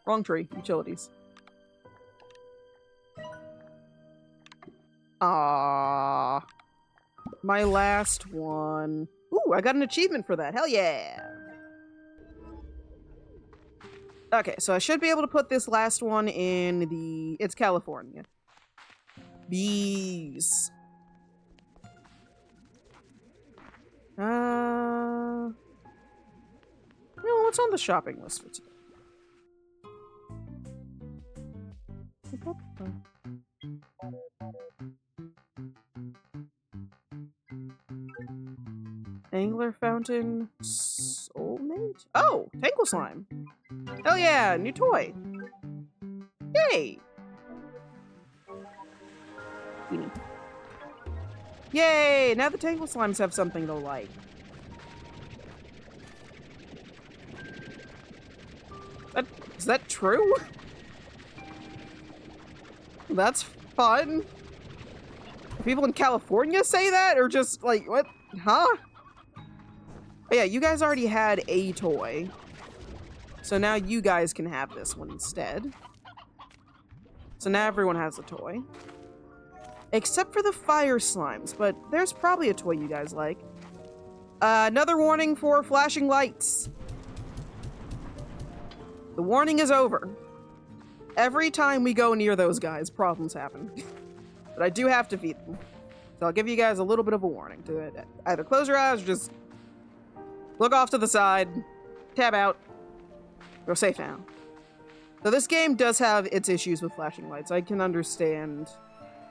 Wrong tree. Utilities. Ah, my last one. Ooh, I got an achievement for that. Hell yeah. Okay, so I should be able to put this last one in the... It's California. Bees. No, what's on the shopping list for today? Angler Fountain Soulmate? Oh, Tangle Slime. Hell yeah, new toy. Yay! Beanie. Yay! Now the Tangle Slimes have something to like. Is that true? That's fun. Do people in California say that? Or just like, what? Huh? But yeah, you guys already had a toy. So now you guys can have this one instead. So now everyone has a toy. Except for the fire slimes, but there's probably a toy you guys like. Another warning for flashing lights. The warning is over. Every time we go near those guys, problems happen. But I do have to feed them. So I'll give you guys a little bit of a warning to either close your eyes or just look off to the side, tab out, go safe now. So this game does have its issues with flashing lights. I can understand.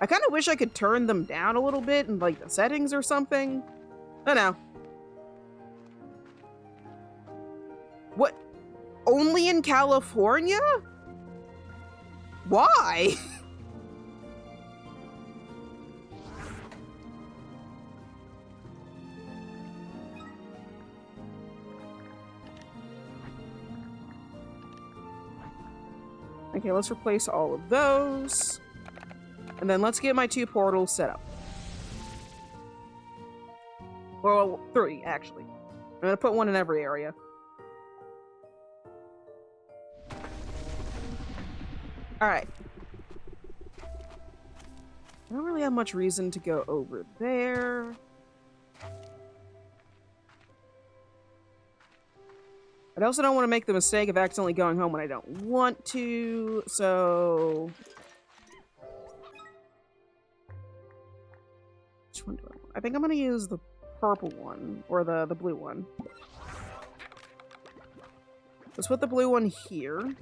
I kind of wish I could turn them down a little bit in like the settings or something. I know. What? Only in California? Why? Okay, let's replace all of those. And then let's get my 2 portals set up. Well, 3, actually. I'm gonna put one in every area. Alright. I don't really have much reason to go over there. I also don't want to make the mistake of accidentally going home when I don't want to, so... Which one do I want? I think I'm going to use the purple one, or the blue one. Let's put the blue one here.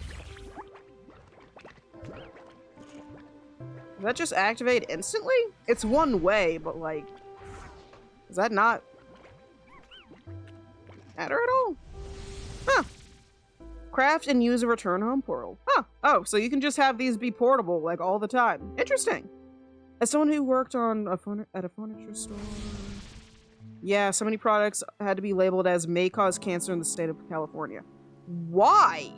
Does that just activate instantly? It's one way, but like... Does that not matter at all? Huh. Craft and use a return home portal. Huh. Oh, so you can just have these be portable, like, all the time. Interesting. As someone who worked on at a furniture store... Yeah, so many products had to be labeled as may cause cancer in the state of California. Why?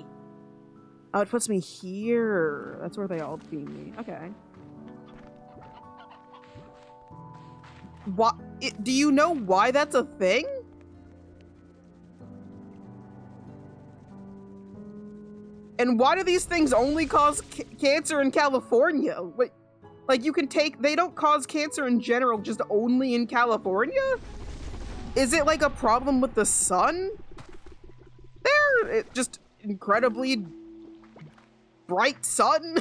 Oh, it puts me here. That's where they all beam me. Okay. What? Do you know why that's a thing? And why do these things only cause cancer in California? Wait, like you can take, they don't cause cancer in general, just only in California? Is it like a problem with the sun? It just incredibly bright sun?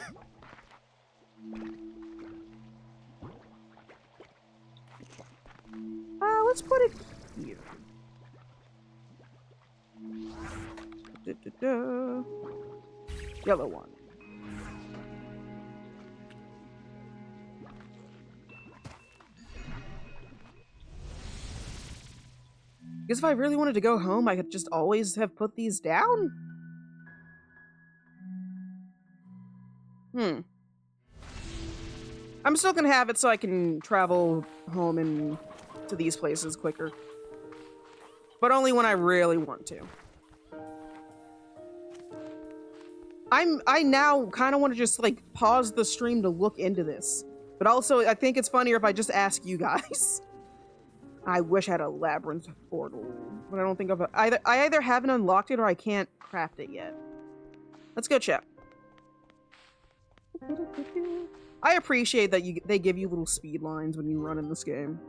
Let's put it here. Yellow one. Guess if I really wanted to go home, I could just always have put these down? I'm still gonna have it so I can travel home and to these places quicker. But only when I really want to. I now kind of want to just, like, pause the stream to look into this. But also, I think it's funnier if I just ask you guys. I wish I had a labyrinth portal, but I don't think I either haven't unlocked it or I can't craft it yet. Let's go check. I appreciate that they give you little speed lines when you run in this game.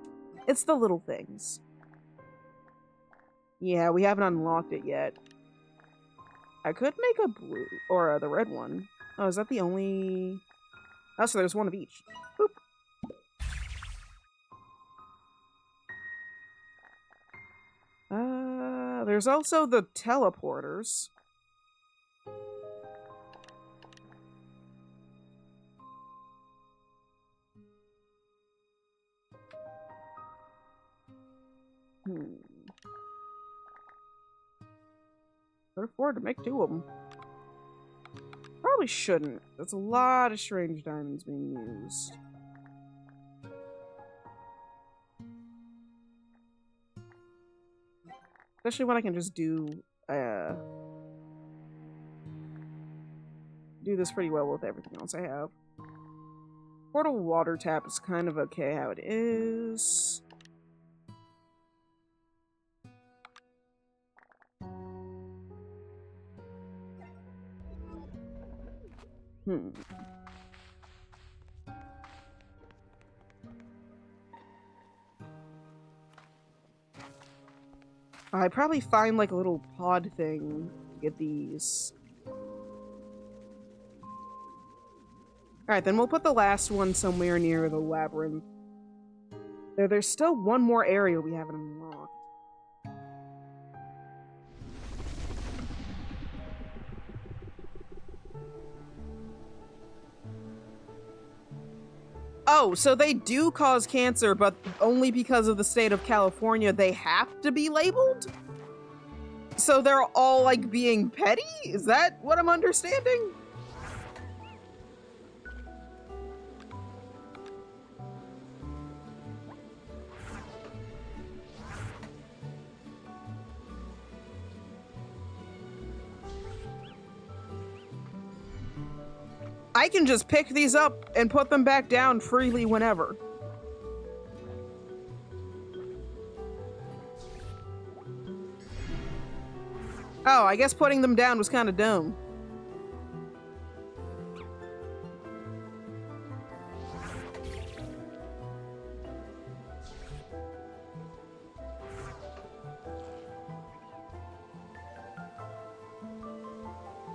It's the little things. Yeah, we haven't unlocked it yet. I could make a blue, or the red one. Oh, is that the only... Oh, so there's one of each. Boop. There's also the teleporters. Could afford to make 2 of them. Probably shouldn't. There's a lot of strange diamonds being used. Especially when I can just do this pretty well with everything else I have. Portal water tap is kind of okay how it is. I'd probably find like a little pod thing to get these. Alright, then we'll put the last one somewhere near the labyrinth. There's still one more area we haven't unlocked. Oh, so they do cause cancer, but only because of the state of California, they have to be labeled? So they're all, like, being petty? Is that what I'm understanding? I can just pick these up and put them back down freely whenever. Oh, I guess putting them down was kind of dumb.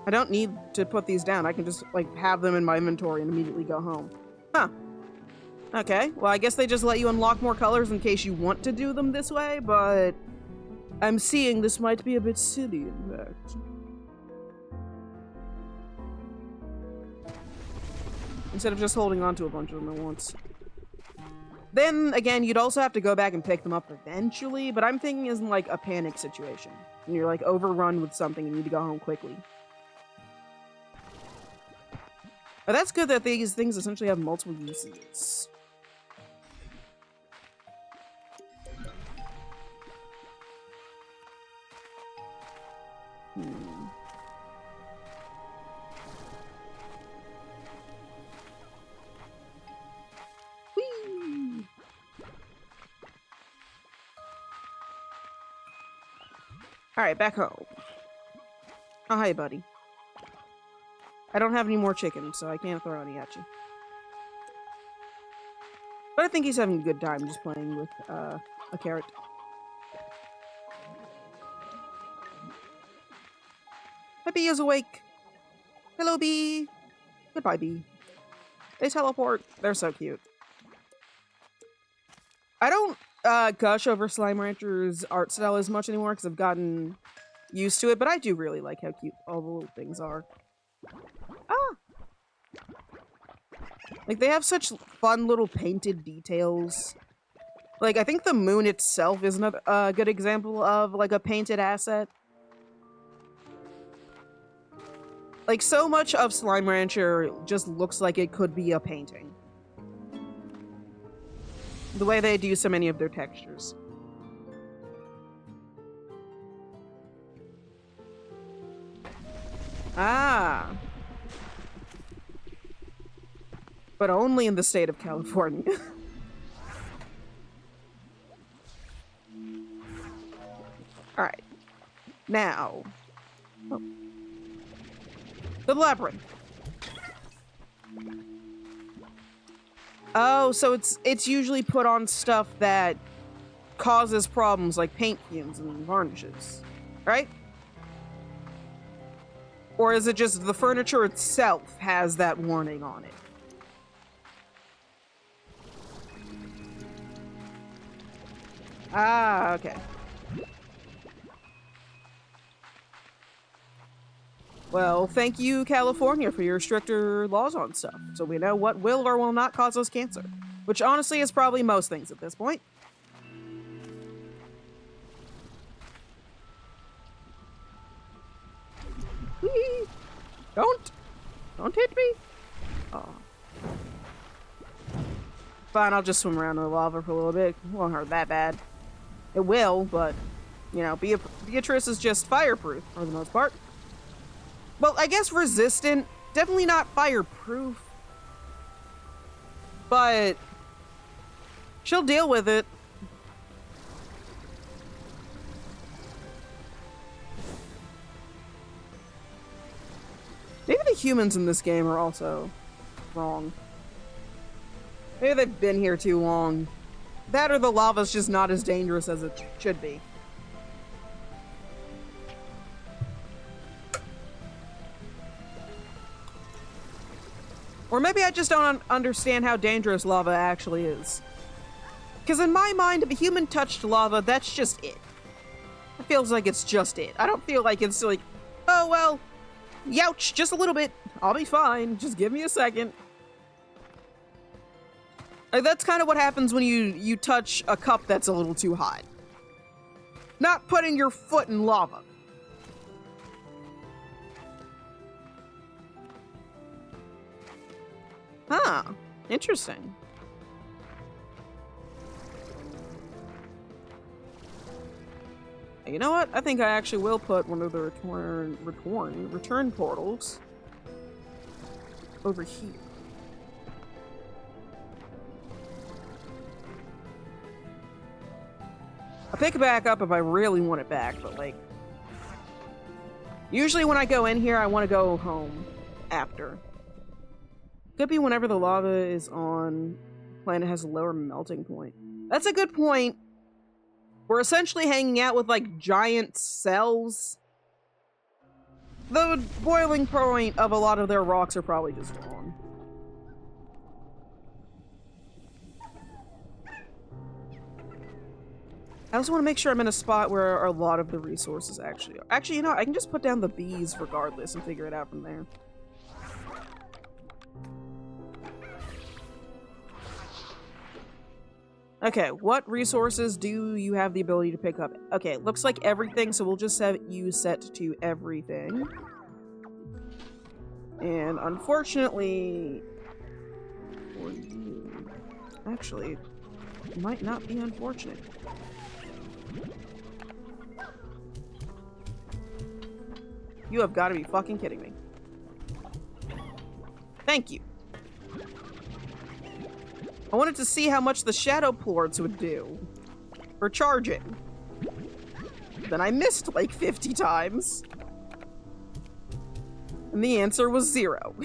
I don't need to put these down. I can just, like, have them in my inventory and immediately go home. Huh. Okay, well, I guess they just let you unlock more colors in case you want to do them this way, but I'm seeing this might be a bit silly, in fact. Instead of just holding on to a bunch of them at once. Then, again, you'd also have to go back and pick them up eventually, but I'm thinking in, like, a panic situation. When you're, like, overrun with something and you need to go home quickly. But that's good that these things essentially have multiple uses. Whee! Alright, back home. Oh, hi, buddy. I don't have any more chicken, so I can't throw any at you. But I think he's having a good time just playing with a carrot. My bee is awake. Hello, bee. Goodbye, bee. They teleport. They're so cute. I don't gush over Slime Rancher's art style as much anymore because I've gotten used to it, but I do really like how cute all the little things are. Ah! Like, they have such fun little painted details. Like, I think the moon itself is another good example of, like, a painted asset. Like, so much of Slime Rancher just looks like it could be a painting. The way they do so many of their textures. Ah. But only in the state of California. Alright. Now. Oh. The labyrinth. Oh, so it's usually put on stuff that causes problems like paint fumes and varnishes, right? Or is it just the furniture itself has that warning on it? Ah, okay. Well, thank you, California, for your stricter laws on stuff, so we know what will or will not cause us cancer. Which, honestly, is probably most things at this point. Whee! Don't hit me! Oh. Fine, I'll just swim around in the lava for a little bit. It won't hurt that bad. It will, but, you know, Beatrice is just fireproof, for the most part. Well, I guess resistant. Definitely not fireproof. But she'll deal with it. Maybe the humans in this game are also wrong. Maybe they've been here too long. That or the lava's just not as dangerous as it should be. Or maybe I just don't understand how dangerous lava actually is. Because in my mind, if a human touched lava, that's just it. It feels like it's just it. I don't feel like it's like, oh, well, youch, just a little bit. I'll be fine. Just give me a second. Like, that's kind of what happens when you touch a cup that's a little too hot. Not putting your foot in lava. Huh. Interesting. You know what? I think I actually will put one of the return portals over here. I'll pick it back up if I really want it back, but like... Usually when I go in here, I want to go home after. Could be whenever the lava is on, the planet has a lower melting point. That's a good point. We're essentially hanging out with, like, giant cells. The boiling point of a lot of their rocks are probably just wrong. I also want to make sure I'm in a spot where a lot of the resources actually are. Actually, you know, I can just put down the bees regardless and figure it out from there. Okay, what resources do you have the ability to pick up? Okay, looks like everything, so we'll just have you set to everything. And unfortunately, for you, actually, it might not be unfortunate. You have got to be fucking kidding me. Thank you. I wanted to see how much the shadow ports would do for charging. Then I missed like 50 times. And the answer was 0.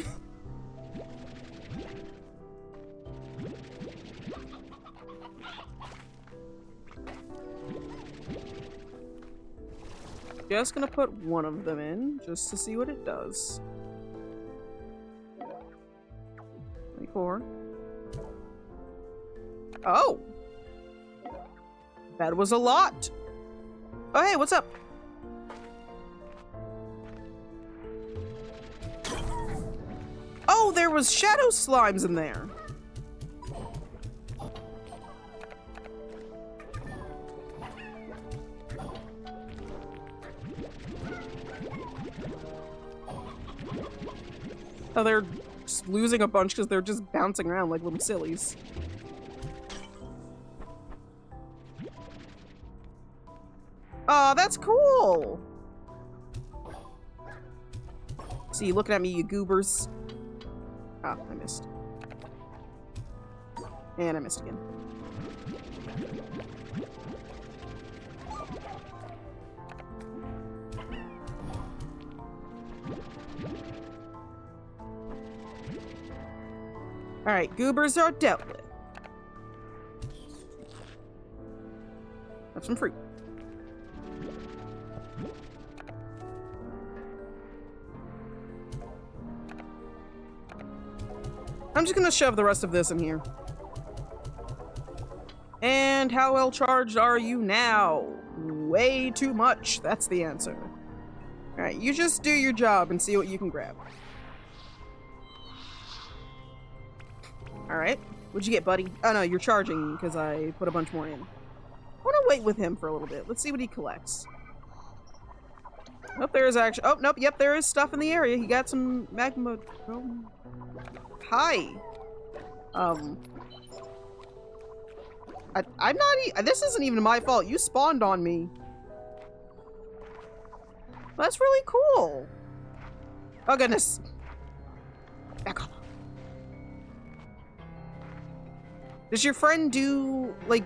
Just gonna put one of them in just to see what it does. 24. Oh! That was a lot! Oh, hey, what's up? Oh, there was shadow slimes in there! Oh, they're just losing a bunch because they're just bouncing around like little sillies. Oh, that's cool! See you looking at me, you goobers. Ah, I missed. And I missed again. Alright, goobers are dealt with. Have some fruit. I'm just gonna shove the rest of this in here. And how well charged are you now? Way too much. That's the answer. Alright, you just do your job and see what you can grab. Alright. What'd you get, buddy? Oh no, you're charging because I put a bunch more in. I want to wait with him for a little bit. Let's see what he collects. Oh, there is actually... Oh, nope, yep, there is stuff in the area. He got some magma... Hi. I'm not this isn't even my fault. You spawned on me. That's really cool. Oh, goodness. Back off. Does your friend do, like,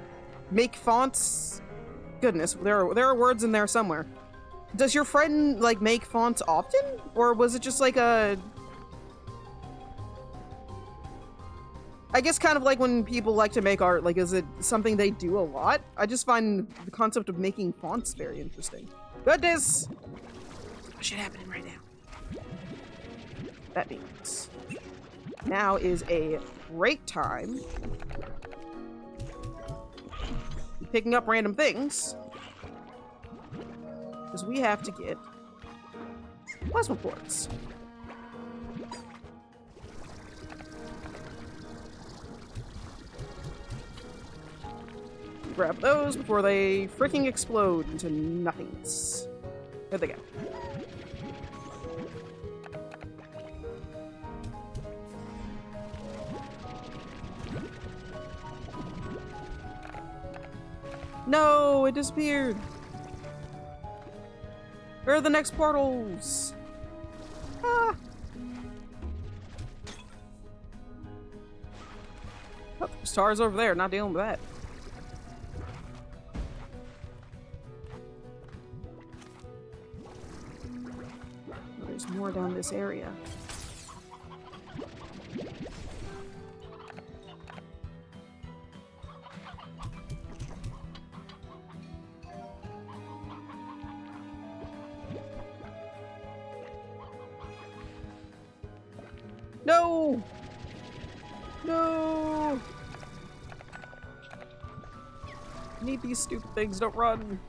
make fonts? Goodness, there are words in there somewhere. Does your friend, like, make fonts often? Or was it just like a... I guess kind of like when people like to make art, like, is it something they do a lot? I just find the concept of making fonts very interesting. Goodness! What shit happening right now? That means... now is a great time. Picking up random things. Because we have to get plasma quartz. Grab those before they freaking explode into nothingness. There they go. No, it disappeared. Where are the next portals? Ah. Oh, stars over there, not dealing with that. There's more down this area. No! No! I need these stupid things, don't run.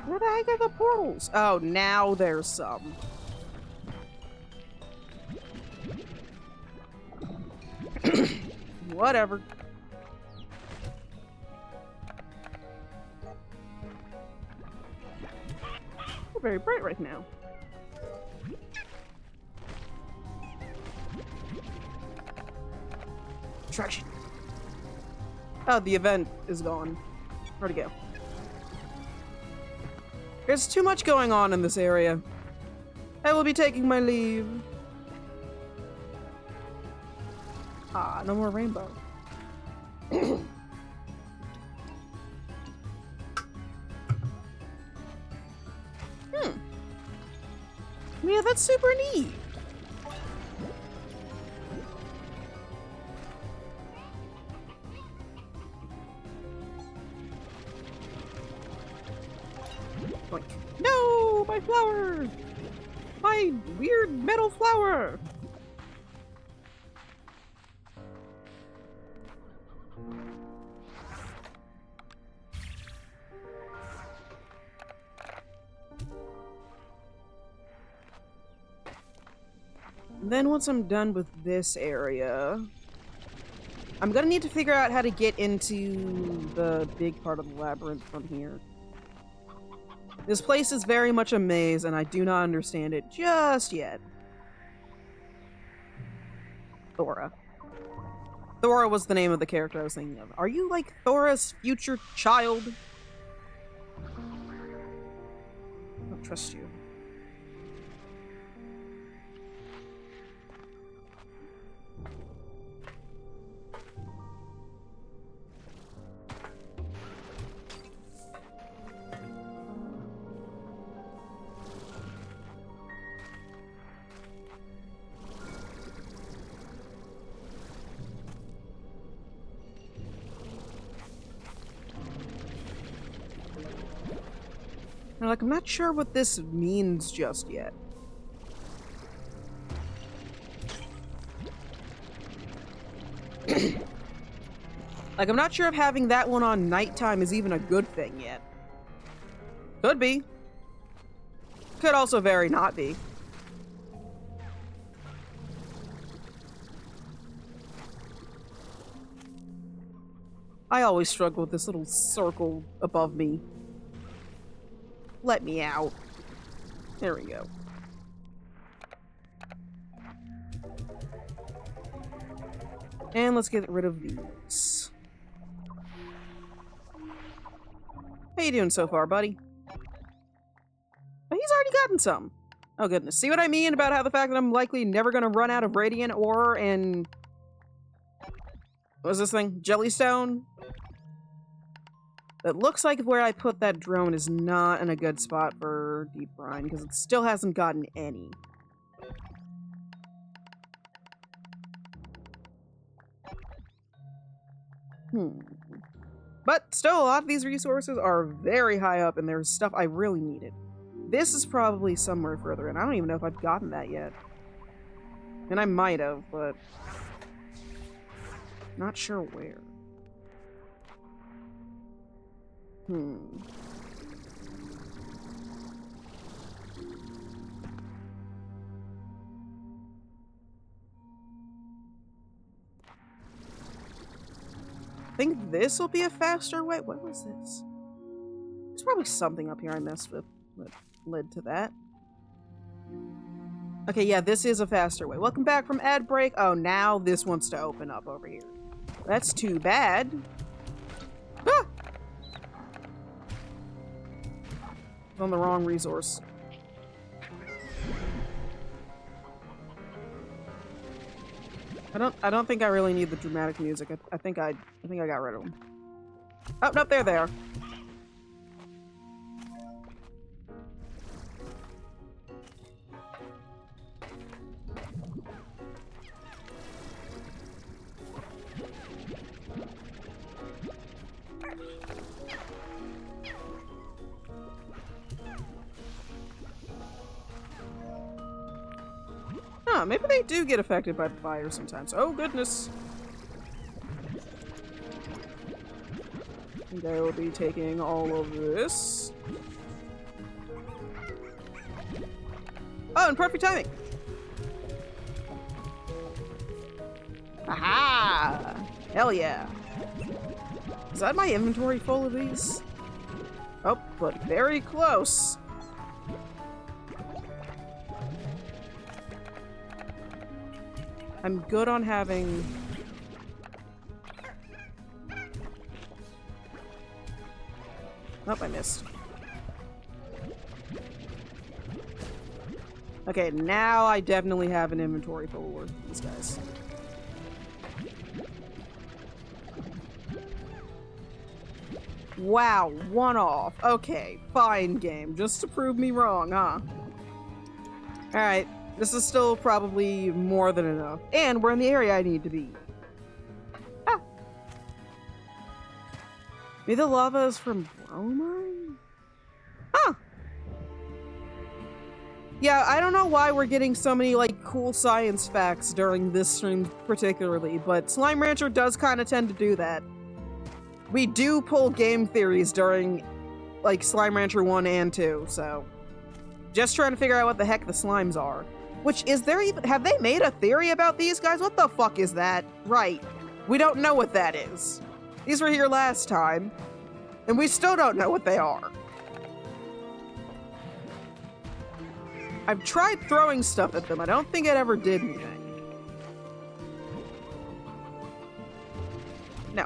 Where the heck are the portals? Oh, now there's some. Whatever. We're very bright right now. Attraction. Oh, the event is gone. Where'd it go? There's too much going on in this area. I will be taking my leave. Ah, no more rainbow. Yeah, that's super neat. Boink. No, my flower! My weird metal flower! Then once I'm done with this area, I'm gonna need to figure out how to get into the big part of the labyrinth from here. This place is very much a maze, and I do not understand it just yet. Thora. Thora was the name of the character I was thinking of. Are you like Thora's future child? I don't trust you. And like, I'm not sure what this means just yet. Like, I'm not sure if having that one on nighttime is even a good thing yet. Could be. Could also very not be. I always struggle with this little circle above me. Let me out. There we go. And let's get rid of these. How you doing so far, buddy? Oh, he's already gotten some. Oh goodness. See what I mean about how the fact that I'm likely never gonna run out of radiant ore and... What's this thing? Jellystone? It looks like where I put that drone is not in a good spot for deep brine, because it still hasn't gotten any. But still, a lot of these resources are very high up, and there's stuff I really needed. This is probably somewhere further in. I don't even know if I've gotten that yet. And I might have, but... not sure where. I think this will be a faster way. What was this? There's probably something up here I messed with that led to that. Okay, yeah, this is a faster way. Welcome back from ad break. Oh, now this wants to open up over here. That's too bad. Ah! On the wrong resource. I don't think I really need the dramatic music. I think I got rid of them. Oh, nope, they're there. Huh, maybe they do get affected by the fire sometimes. Oh, goodness. I think I will be taking all of this. Oh, and perfect timing. Aha! Hell yeah. Is that my inventory full of these? Oh, but very close. I'm good on having... Nope, I missed. Okay, now I definitely have an inventory full of these guys. Wow, one off. Okay, fine game. Just to prove me wrong, huh? Alright, this is still probably more than enough. And we're in the area I need to be. Ah! Maybe the lava is from bromine? Huh! Yeah, I don't know why we're getting so many, like, cool science facts during this stream particularly, but Slime Rancher does kind of tend to do that. We do pull game theories during, like, Slime Rancher 1 and 2, so... Just trying to figure out what the heck the slimes are. Which, is there even- have they made a theory about these guys? What the fuck is that? Right. We don't know what that is. These were here last time, and we still don't know what they are. I've tried throwing stuff at them. I don't think it ever did anything. No.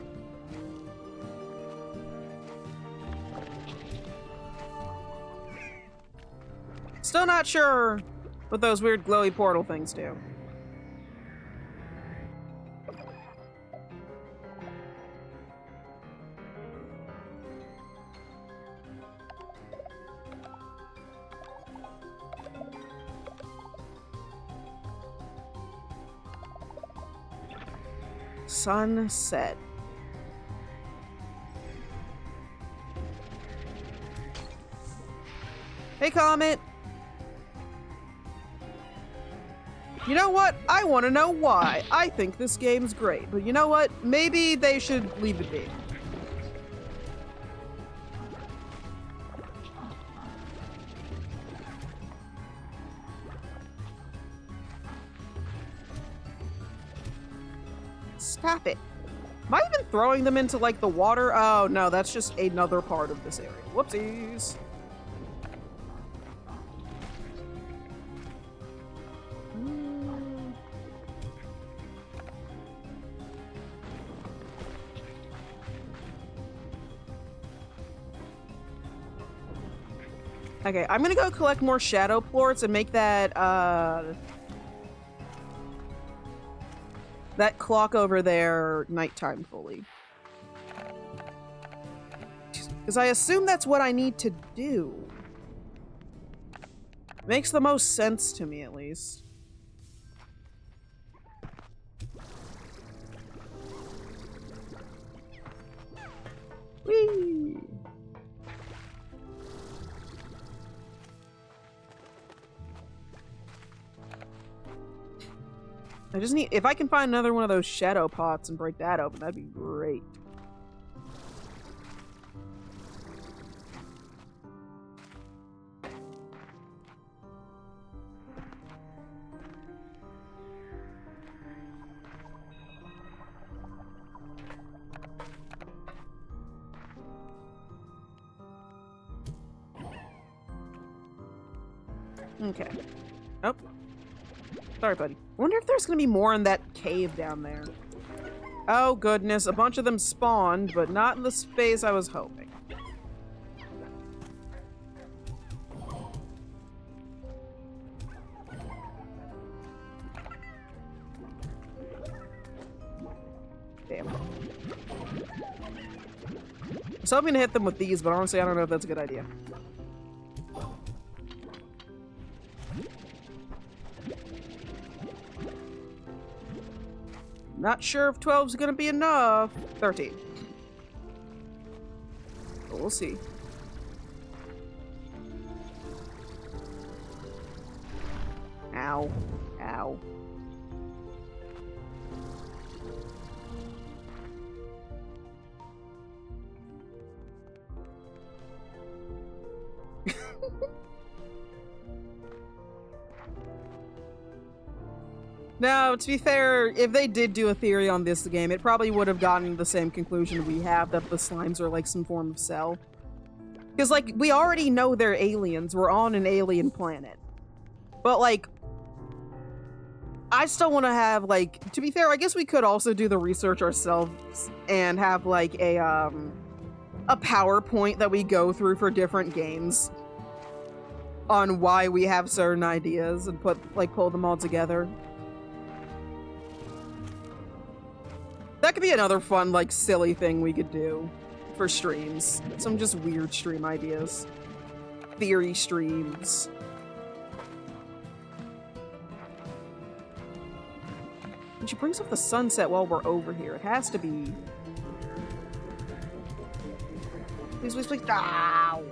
Still not sure what those weird glowy portal things do. Sunset. Hey, Comet. You know what? I want to know why. I think this game's great, but you know what? Maybe they should leave it be. Stop it. Am I even throwing them into, like, the water? Oh, no, that's just another part of this area. Whoopsies. Okay, I'm gonna go collect more shadow plorts and make that, that clock over there nighttime fully. Because I assume that's what I need to do. Makes the most sense to me, at least. Whee! I just need, if I can find another one of those shadow pots and break that open, that'd be great. Okay. Oh. Sorry, buddy. I wonder if there's gonna be more in that cave down there. Oh, goodness. A bunch of them spawned, but not in the space I was hoping. Damn. I was hoping to hit them with these, but honestly, I don't know if that's a good idea. Not sure if 12's gonna be enough. 13. But we'll see. Ow. Ow. Now, to be fair, if they did do a theory on this game, it probably would have gotten the same conclusion we have, that the slimes are like some form of cell. Because, like, we already know they're aliens. We're on an alien planet. But, like, I still want to have, like, to be fair, I guess we could also do the research ourselves and have, like, a PowerPoint that we go through for different games on why we have certain ideas and pull them all together. That could be another fun, like, silly thing we could do for streams. Some just weird stream ideas. Theory streams. And she brings up the sunset while we're over here. It has to be... Please, please, please. Ow!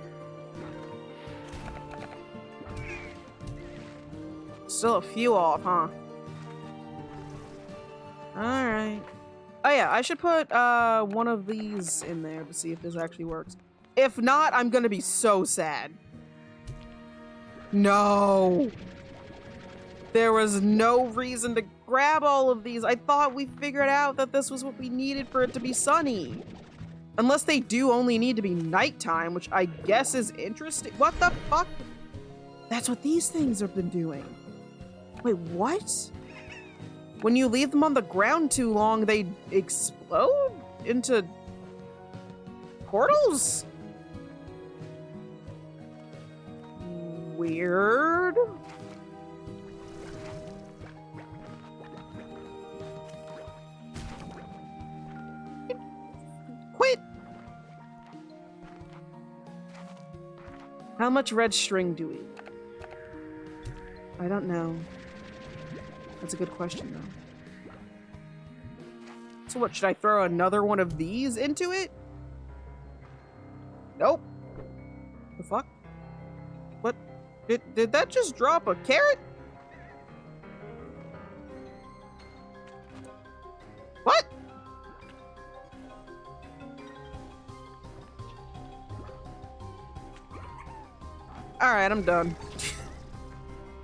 Still a few off, huh? Alright. Oh yeah, I should put one of these in there to see if this actually works. If not, I'm gonna be so sad. No! There was no reason to grab all of these. I thought we figured out that this was what we needed for it to be sunny. Unless they do only need to be nighttime, which I guess is interesting. What the fuck? That's what these things have been doing. Wait, what? When you leave them on the ground too long, they explode into portals? Weird. Quit! How much red string do we? I don't know. That's a good question, though. So what, should I throw another one of these into it? Nope. The fuck? What? Did that just drop a carrot? What? Alright, I'm done.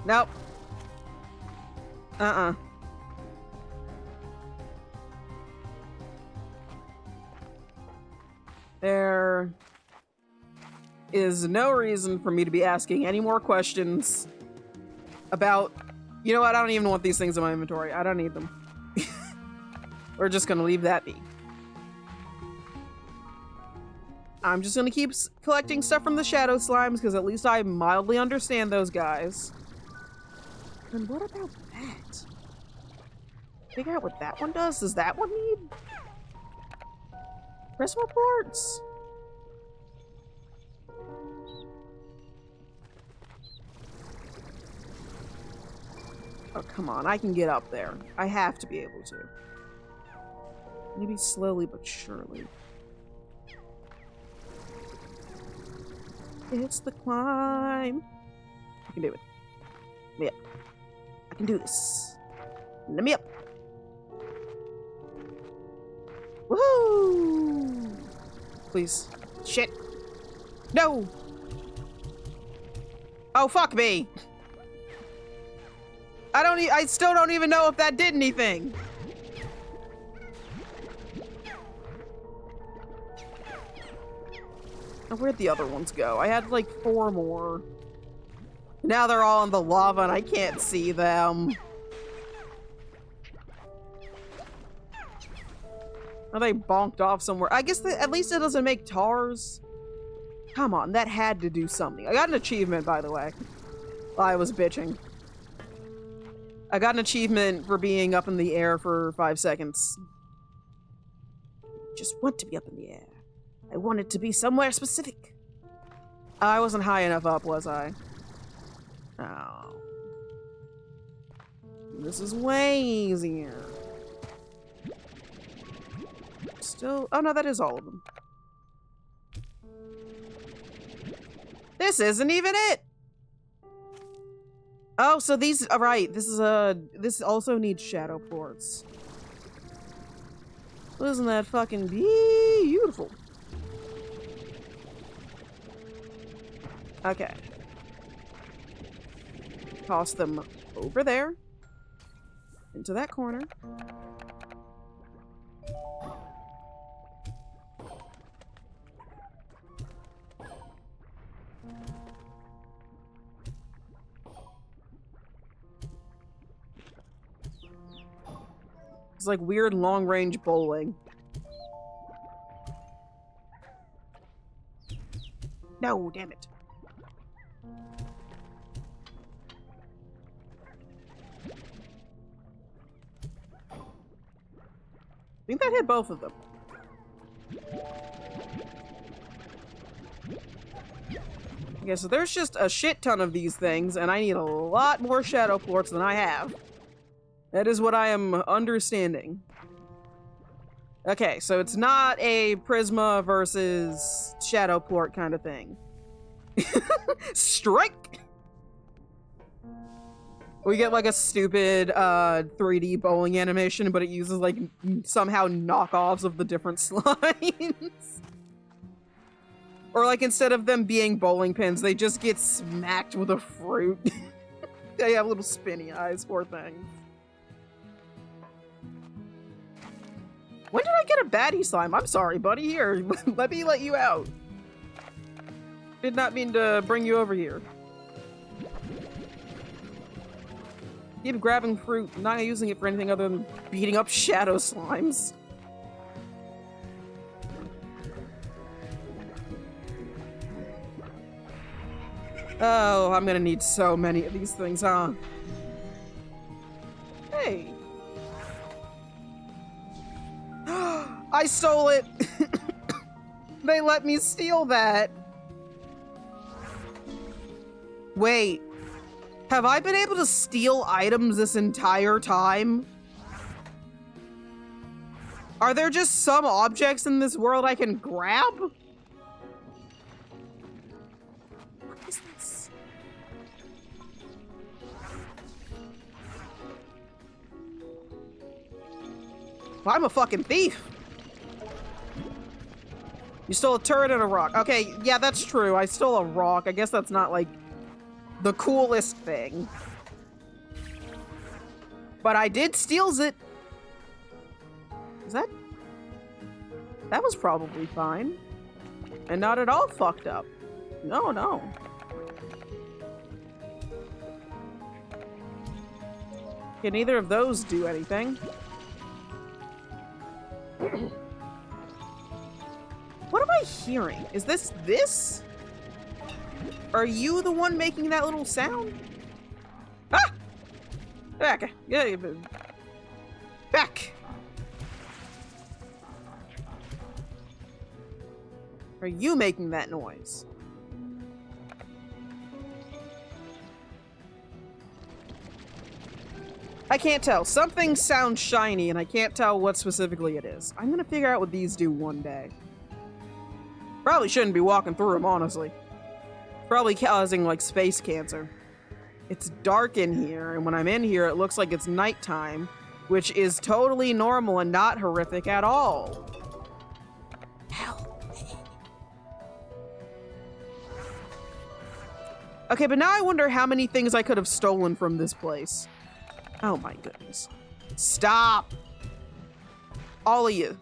Nope. There is no reason for me to be asking any more questions about... You know what? I don't even want these things in my inventory. I don't need them. We're just gonna leave that be. I'm just gonna keep collecting stuff from the shadow slimes, because at least I mildly understand those guys. And what about that? Figure out what that one does? Does that one need prism reports? Oh, come on. I can get up there. I have to be able to. Maybe slowly but surely. It's the climb. I can do it. Yeah. I can do this. Let me up. Woohoo! Please. Shit. No! Oh, fuck me! I still don't even know if that did anything. Now, where'd the other ones go? I had like 4 more. Now they're all in the lava and I can't see them. Are they bonked off somewhere? I guess at least it doesn't make tars. Come on, that had to do something. I got an achievement, by the way. While I was bitching. I got an achievement for being up in the air for 5 seconds. Just want to be up in the air. I want it to be somewhere specific. I wasn't high enough up, was I? Oh. This is way easier. Still, oh no, that is all of them. This isn't even it. Oh, so these, all right, this also needs shadow ports. Isn't that fucking beautiful? Okay. Toss them over there. Into that corner. It's like weird long-range bowling. No, damn it. I think that hit both of them. Okay, so there's just a shit ton of these things, and I need a lot more shadow ports than I have. That is what I am understanding. Okay, so it's not a Prisma versus shadow port kind of thing. Strike! We get like a stupid 3D bowling animation, but it uses like somehow knockoffs of the different slimes. Or like instead of them being bowling pins, they just get smacked with a fruit. They have little spinny eyes, poor things. When did I get a baddie slime? I'm sorry, buddy. Here, let me let you out. Did not mean to bring you over here. Keep grabbing fruit, not using it for anything other than beating up shadow slimes. Oh, I'm gonna need so many of these things, huh? Hey. I stole it! They let me steal that. Wait. Have I been able to steal items this entire time? Are there just some objects in this world I can grab? What is this? Well, I'm a fucking thief. You stole a turret and a rock. Okay, yeah, that's true. I stole a rock. I guess that's not, like, the coolest thing. But I did steals it. Is that... That was probably fine. And not at all fucked up. No, no. Can neither of those do anything? What am I hearing? Is this? Are you the one making that little sound? Ah! Back. Yeah, back. Are you making that noise? I can't tell. Something sounds shiny and I can't tell what specifically it is. I'm gonna figure out what these do one day. Probably shouldn't be walking through them, honestly. Probably causing, like, space cancer. It's dark in here, and when I'm in here, it looks like it's nighttime, which is totally normal and not horrific at all. Help me. Okay, but now I wonder how many things I could have stolen from this place. Oh my goodness. Stop! All of you.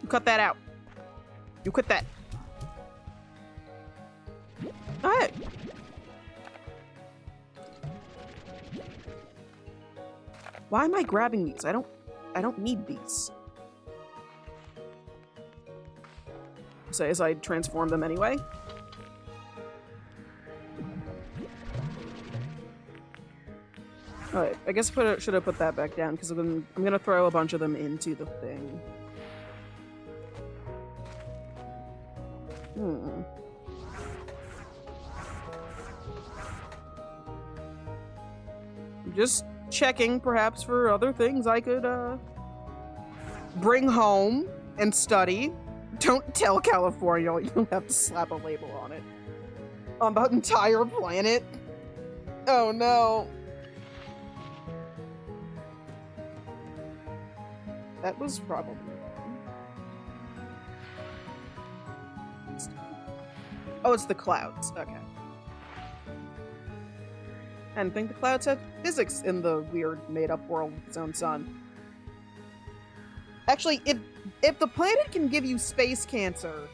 You cut that out. You quit that. Go ahead. Why am I grabbing these? I don't need these. Say as I transform them anyway. Alright, I guess I should have put that back down because I'm gonna throw a bunch of them into the thing. Just checking, perhaps, for other things I could, bring home and study. Don't tell California, you don't have to slap a label on it. On the entire planet? Oh no. That was probably wrong. Oh, it's the clouds. Okay. I didn't think the clouds had physics in the weird made-up world with its own sun. Actually, if the planet can give you space cancer,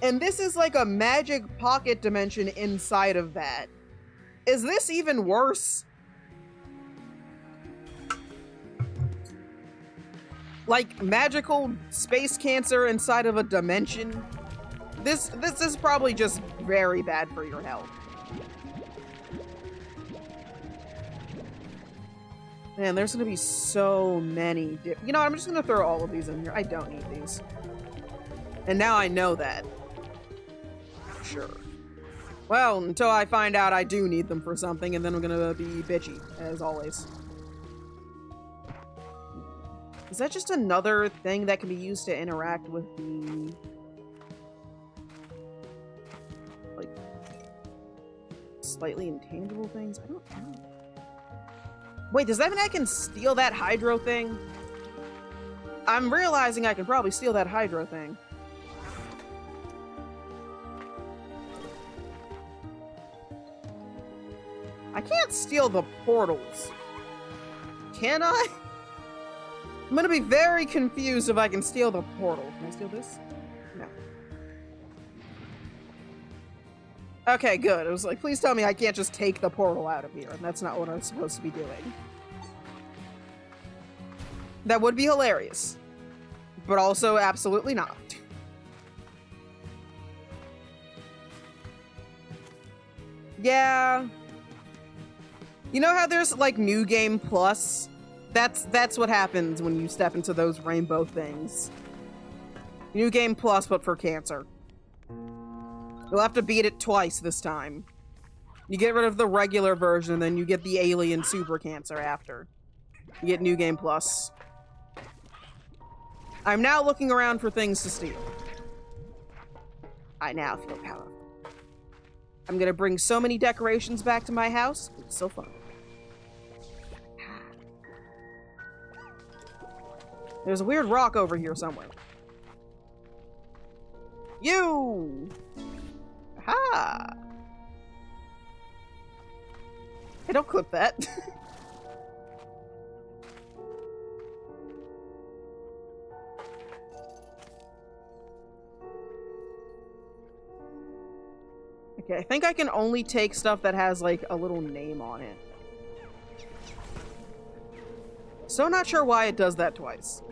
and this is like a magic pocket dimension inside of that, is this even worse? Like, magical space cancer inside of a dimension? This is probably just very bad for your health. Man, there's gonna be so many. You know, I'm just gonna throw all of these in here. I don't need these. And now I know that. Sure. Well, until I find out I do need them for something, and then I'm gonna be bitchy, as always. Is that just another thing that can be used to interact with the... like... slightly intangible things? I don't know. Wait, does that mean I can steal that hydro thing? I'm realizing I can probably steal that hydro thing. I can't steal the portals. Can I? I'm gonna be very confused if I can steal the portal. Can I steal this? No. Okay, good. It was like, please tell me I can't just take the portal out of here, and that's not what I'm supposed to be doing. That would be hilarious. But also absolutely not. Yeah. You know how there's, like, New Game Plus? That's what happens when you step into those rainbow things. New Game Plus, but for cancer. You'll have to beat it twice this time. You get rid of the regular version, and then you get the alien super cancer after. You get New Game Plus. I'm now looking around for things to steal. I now feel powerful. I'm gonna bring so many decorations back to my house. It's so fun. There's a weird rock over here somewhere. You! Aha! Hey, don't clip that. Okay, I think I can only take stuff that has, like, a little name on it. So not sure why it does that twice.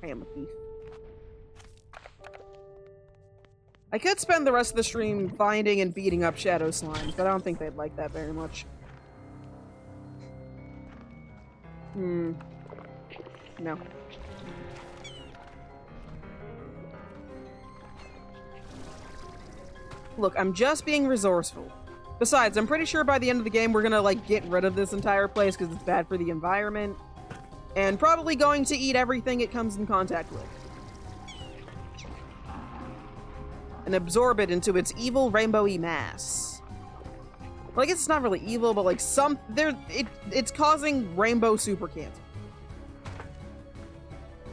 I am a thief. I could spend the rest of the stream finding and beating up shadow slimes, but I don't think they'd like that very much. No. Look, I'm just being resourceful. Besides, I'm pretty sure by the end of the game we're gonna, like, get rid of this entire place because it's bad for the environment. And probably going to eat everything it comes in contact with. And absorb it into its evil rainbowy mass. Well, I guess it's not really evil, but like it's causing rainbow super cancer.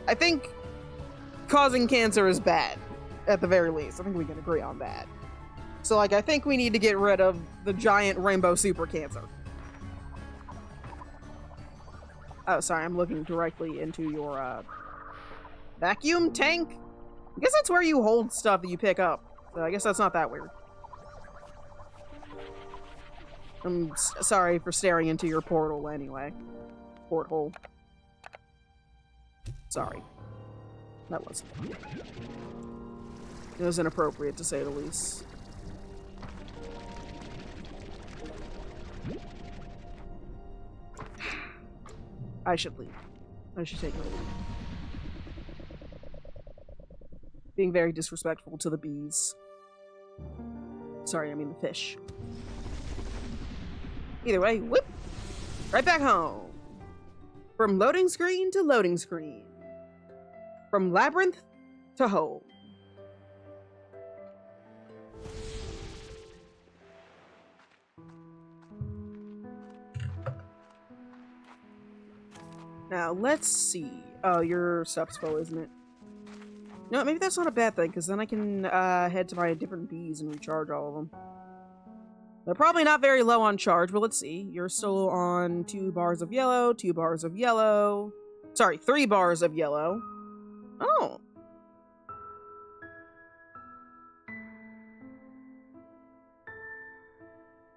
I think causing cancer is bad, at the very least. I think we can agree on that. So like, I think we need to get rid of the giant rainbow super cancer. Oh, sorry, I'm looking directly into your, vacuum tank? I guess that's where you hold stuff that you pick up. So I guess that's not that weird. I'm sorry for staring into your portal anyway. Porthole. Sorry. That wasn't fun. It was inappropriate, to say the least. I should leave. I should take a leave. Being very disrespectful to the bees. Sorry, I mean the fish. Either way, whoop! Right back home. From loading screen to loading screen. From labyrinth to home. Now, let's see. Oh, your stuff's full, isn't it? No, maybe that's not a bad thing, because then I can head to my different bees and recharge all of them. They're probably not very low on charge, but let's see. You're still on 2 bars of yellow, 2 bars of yellow. Sorry, 3 bars of yellow. Oh.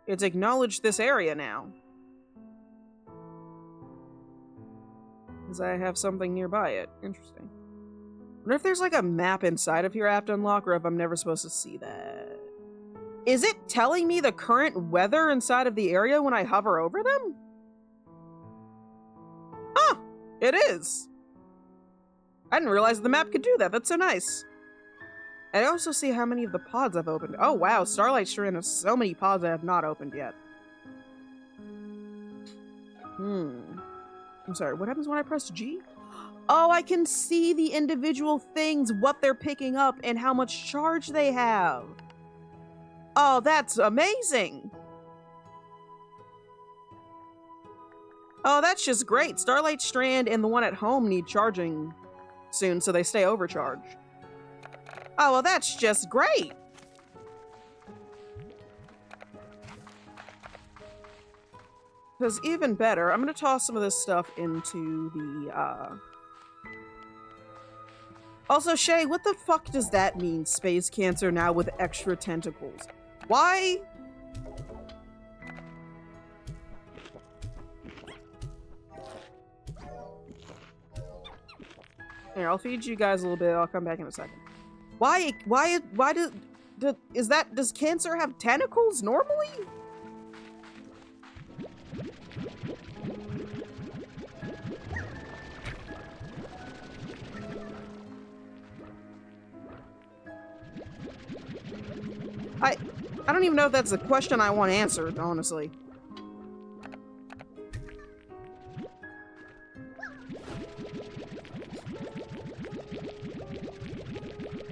It's acknowledged this area now. Because I have something nearby it. Interesting. I wonder if there's like a map inside of here I have to unlock, or if I'm never supposed to see that. Is it telling me the current weather inside of the area when I hover over them? Huh! It is! I didn't realize the map could do that. That's so nice. I also see how many of the pods I've opened. Oh wow, Starlight Strand has so many pods I have not opened yet. I'm sorry, what happens when I press G? Oh, I can see the individual things, what they're picking up, and how much charge they have. Oh, that's amazing. Oh, that's just great. Starlight Strand and the one at home need charging soon, so they stay overcharged. Oh, well, that's just great. Because even better, I'm going to toss some of this stuff into the, Also, Shay, what the fuck does that mean, space cancer now with extra tentacles? Why? Here, I'll feed you guys a little bit. I'll come back in a second. Why does cancer have tentacles normally? I don't even know if that's a question I want answered, honestly.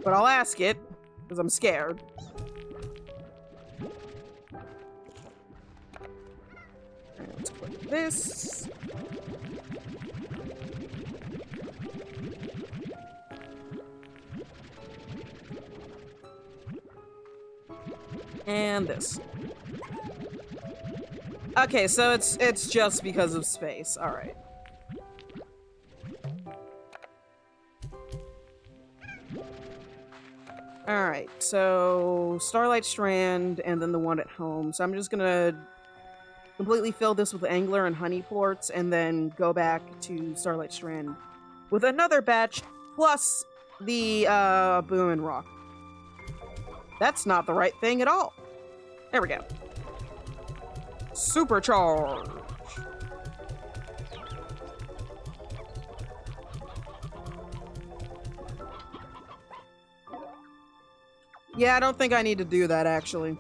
But I'll ask it, because I'm scared. Let's put this. And this. Okay, so it's just because of space. All right. All right. So Starlight Strand, and then the one at home. So I'm just gonna completely fill this with angler and honey plorts, and then go back to Starlight Strand with another batch plus the boom and rock. That's not the right thing at all. There we go. Supercharge. Yeah, I don't think I need to do that, actually.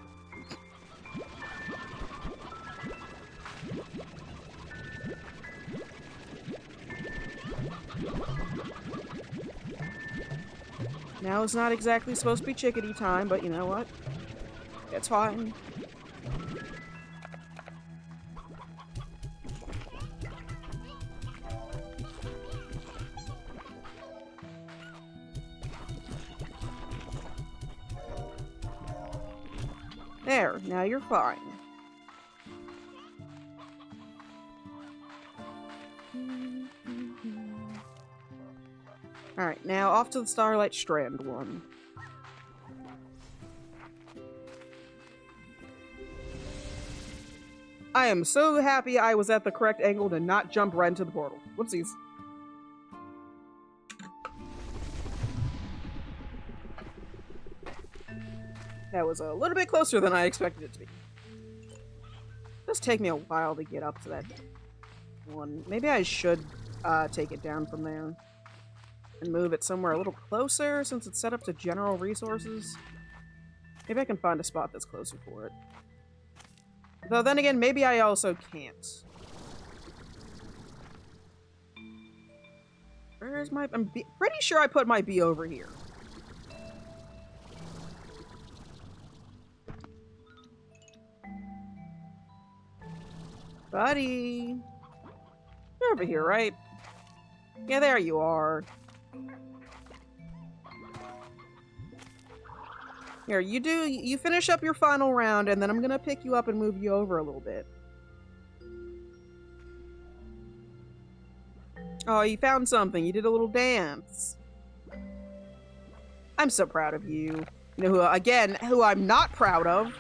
Now is not exactly supposed to be chickadee time, but you know what? It's fine. There, now you're fine. Alright, now off to the Starlight Strand one. I am so happy I was at the correct angle to not jump right into the portal. Whoopsies. That was a little bit closer than I expected it to be. It does take me a while to get up to that one. Maybe I should take it down from there and move it somewhere a little closer since it's set up to general resources. Maybe I can find a spot that's closer for it. Though then again, maybe I also can't. Where's my... I'm pretty sure I put my bee over here. Buddy! You're over here, right? Yeah, there you are. Here, you finish up your final round, and then I'm gonna pick you up and move you over a little bit. Oh, you found something. You did a little dance. I'm so proud of you. You know who, again, who I'm not proud of?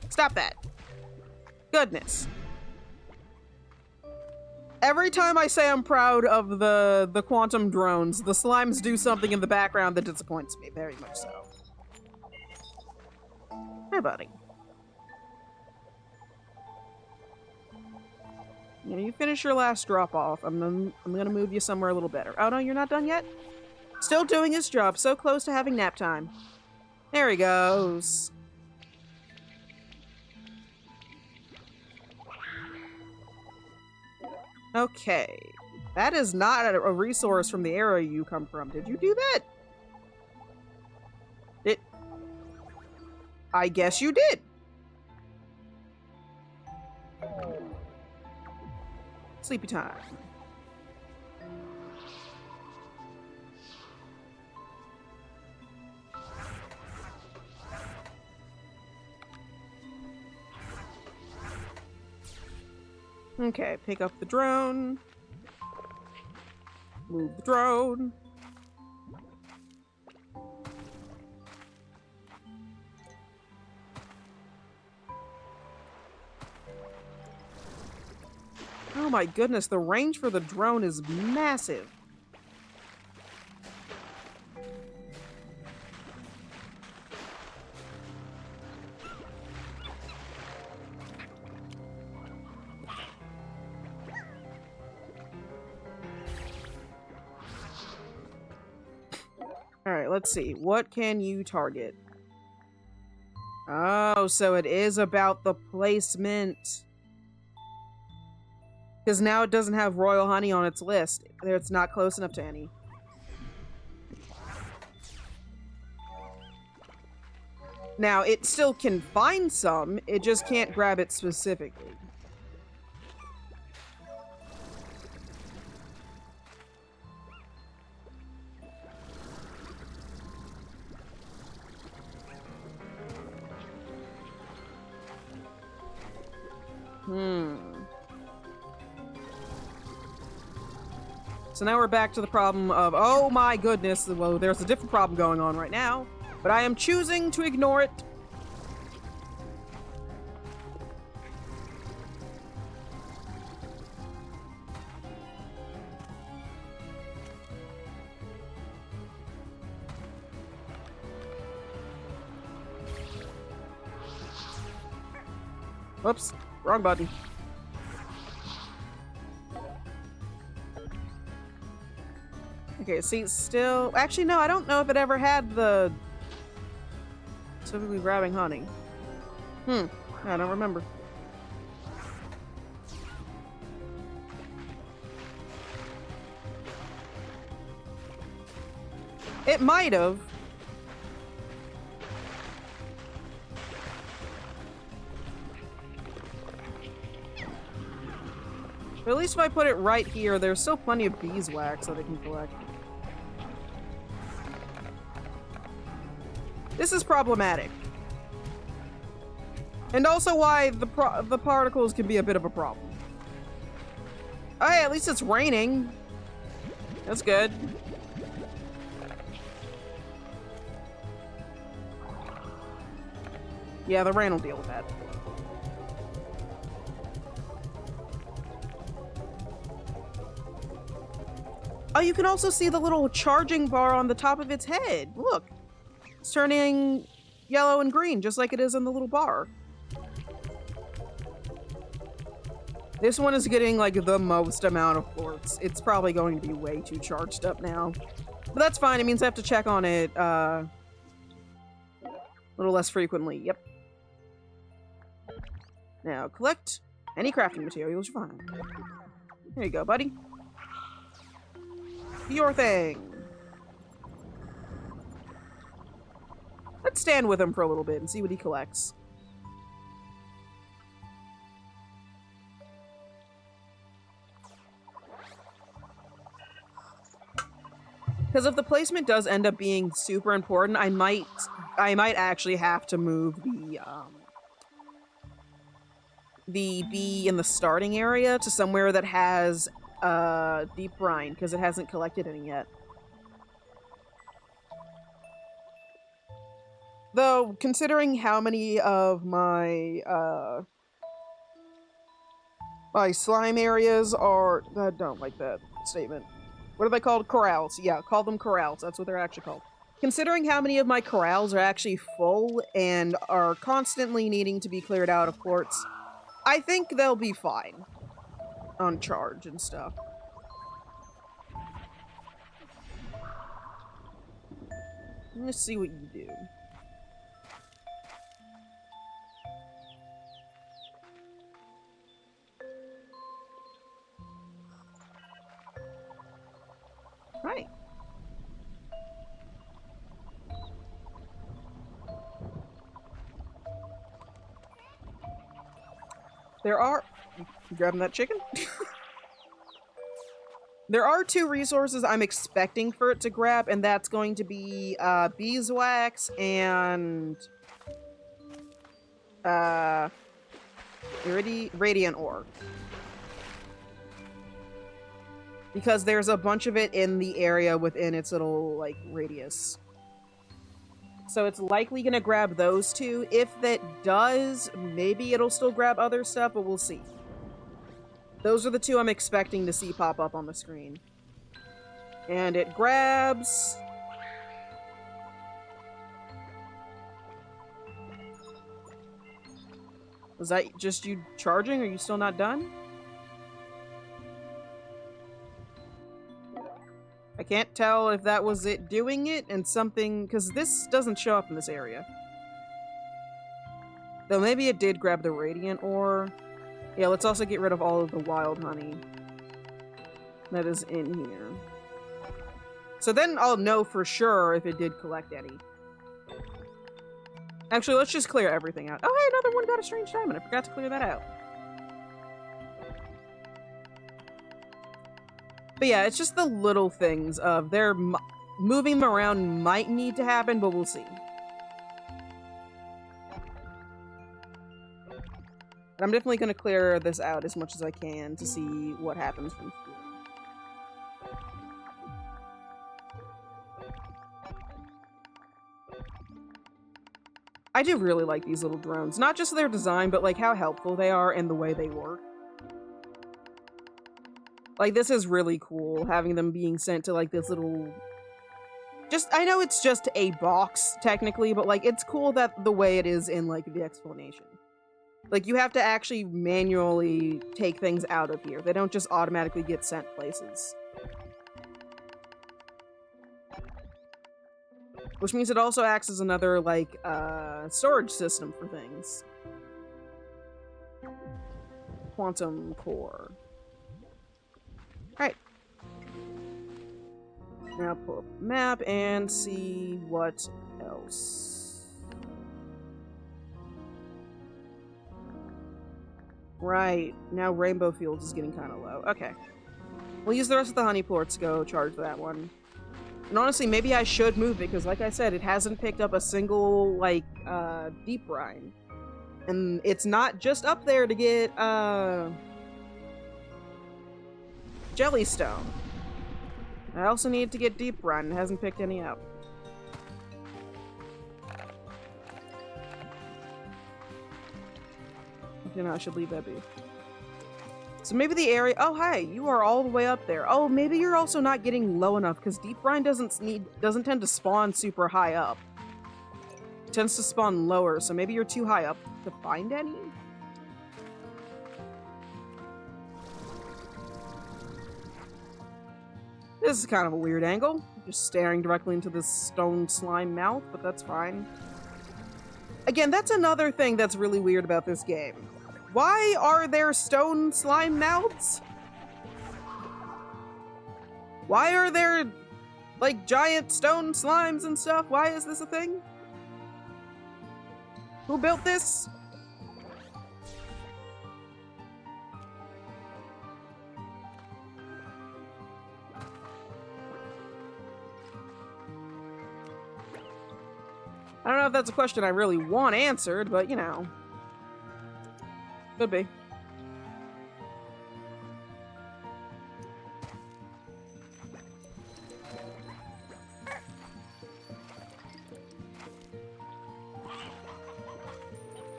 Stop that. Goodness. Every time I say I'm proud of the quantum drones, the slimes do something in the background that disappoints me, very much so. Hey, buddy. You know, you finish your last drop off. I'm gonna move you somewhere a little better. Oh no, you're not done yet? Still doing his job, so close to having nap time. There he goes. Okay. That is not a resource from the area you come from. Did you do that? I guess you did. Sleepy time. Okay, pick up the drone. Move the drone. Oh my goodness, the range for the drone is massive. Alright, let's see. What can you target? Oh, so it is about the placement. Because now it doesn't have royal honey on its list. It's not close enough to any. Now, it still can find some, it just can't grab it specifically. So now we're back to the problem of, oh my goodness, well, there's a different problem going on right now, but I am choosing to ignore it. Whoops, wrong button. Okay, see, still... Actually, no, I don't know if it ever had the... Specifically grabbing honey. I don't remember. It might have, But at least if I put it right here, there's still plenty of beeswax that I can collect. This is problematic. And also why the particles can be a bit of a problem. Oh, hey, at least it's raining. That's good. Yeah, the rain will deal with that. Oh, you can also see the little charging bar on the top of its head. Look. It's turning yellow and green, just like it is in the little bar. This one is getting, like, the most amount of florts. It's probably going to be way too charged up now. But that's fine. It means I have to check on it, a little less frequently. Yep. Now, collect any crafting materials you find. Here you go, buddy. Your thing. Let's stand with him for a little bit and see what he collects. Because if the placement does end up being super important, I might actually have to move the bee in the starting area to somewhere that has deep brine, because it hasn't collected any yet. Though, considering how many of my my slime areas are... I don't like that statement. What are they called? Corrals. Yeah, call them corrals. That's what they're actually called. Considering how many of my corrals are actually full and are constantly needing to be cleared out of ports, I think they'll be fine on charge and stuff. Let's see what you do. Right. There are... You grabbing that chicken? There are 2 resources I'm expecting for it to grab, and that's going to be beeswax and radiant ore. Because there's a bunch of it in the area within its little, like, radius. So it's likely gonna grab those 2. If that does, maybe it'll still grab other stuff, but we'll see. Those are the 2 I'm expecting to see pop up on the screen. And it grabs... Was that just you charging? Are you still not done? I can't tell if that was it doing it and something... Because this doesn't show up in this area. Though maybe it did grab the radiant ore. Yeah, let's also get rid of all of the wild honey that is in here. So then I'll know for sure if it did collect any. Actually, let's just clear everything out. Oh, hey, another one got a strange diamond. I forgot to clear that out. But yeah, it's just the little things of their moving them around might need to happen, but we'll see. I'm definitely going to clear this out as much as I can to see what happens from here. I do really like these little drones. Not just their design, but like how helpful they are and the way they work. Like, this is really cool, having them being sent to like this little... I know it's just a box, technically, but like, it's cool that the way it is in like the explanation. Like, you have to actually manually take things out of here. They don't just automatically get sent places. Which means it also acts as another, like, storage system for things. Quantum core. Alright. Now pull up the map and see what else. Right. Now Rainbow Fields is getting kind of low. Okay. We'll use the rest of the honey plorts to go charge that one. And honestly, maybe I should move it, because like I said, it hasn't picked up a single, like, deep brine. And it's not just up there to get, Jellystone. I also need to get deep brine, and it hasn't picked any up. You know, I should leave that be. So maybe the area— oh, hi, you are all the way up there. Oh, maybe you're also not getting low enough, because deep brine doesn't tend to spawn super high up. It tends to spawn lower, so maybe you're too high up to find any? This is kind of a weird angle. Just staring directly into this stone slime mouth, but that's fine. Again, that's another thing that's really weird about this game. Why are there stone slime mouths? Why are there, like, giant stone slimes and stuff? Why is this a thing? Who built this? I don't know if that's a question I really want answered, but, you know. Could be.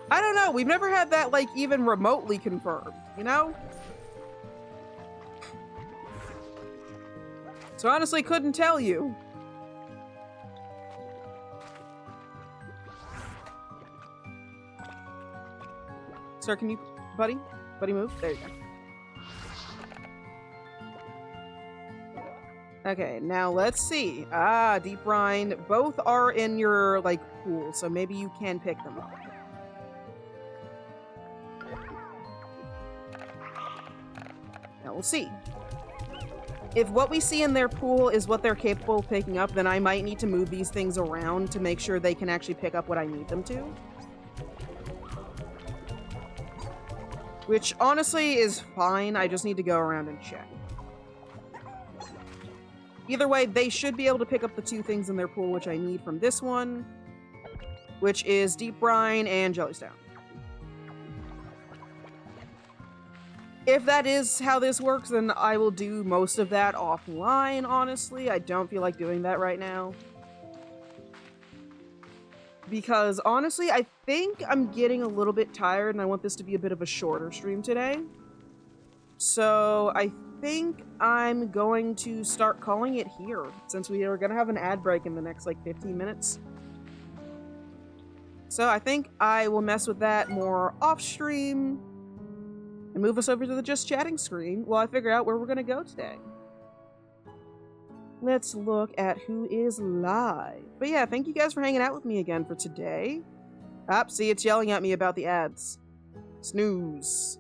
I don't know. We've never had that, like, even remotely confirmed, you know? So honestly, couldn't tell you. Sir, can you, buddy move? There you go. Okay, now let's see. Ah, deep brine. Both are in your, like, pool, so maybe you can pick them up. Now we'll see. If what we see in their pool is what they're capable of picking up, then I might need to move these things around to make sure they can actually pick up what I need them to. Which, honestly, is fine. I just need to go around and check. Either way, they should be able to pick up the two things in their pool which I need from this one, which is deep brine and jellystone. If that is how this works, then I will do most of that offline, honestly. I don't feel like doing that right now. Because, honestly, I think I'm getting a little bit tired and I want this to be a bit of a shorter stream today. So, I think I'm going to start calling it here, since we are going to have an ad break in the next, like, 15 minutes. So, I think I will mess with that more off-stream and move us over to the Just Chatting screen while I figure out where we're going to go today. Let's look at who is live. But yeah, thank you guys for hanging out with me again for today. See, it's yelling at me about the ads. Snooze.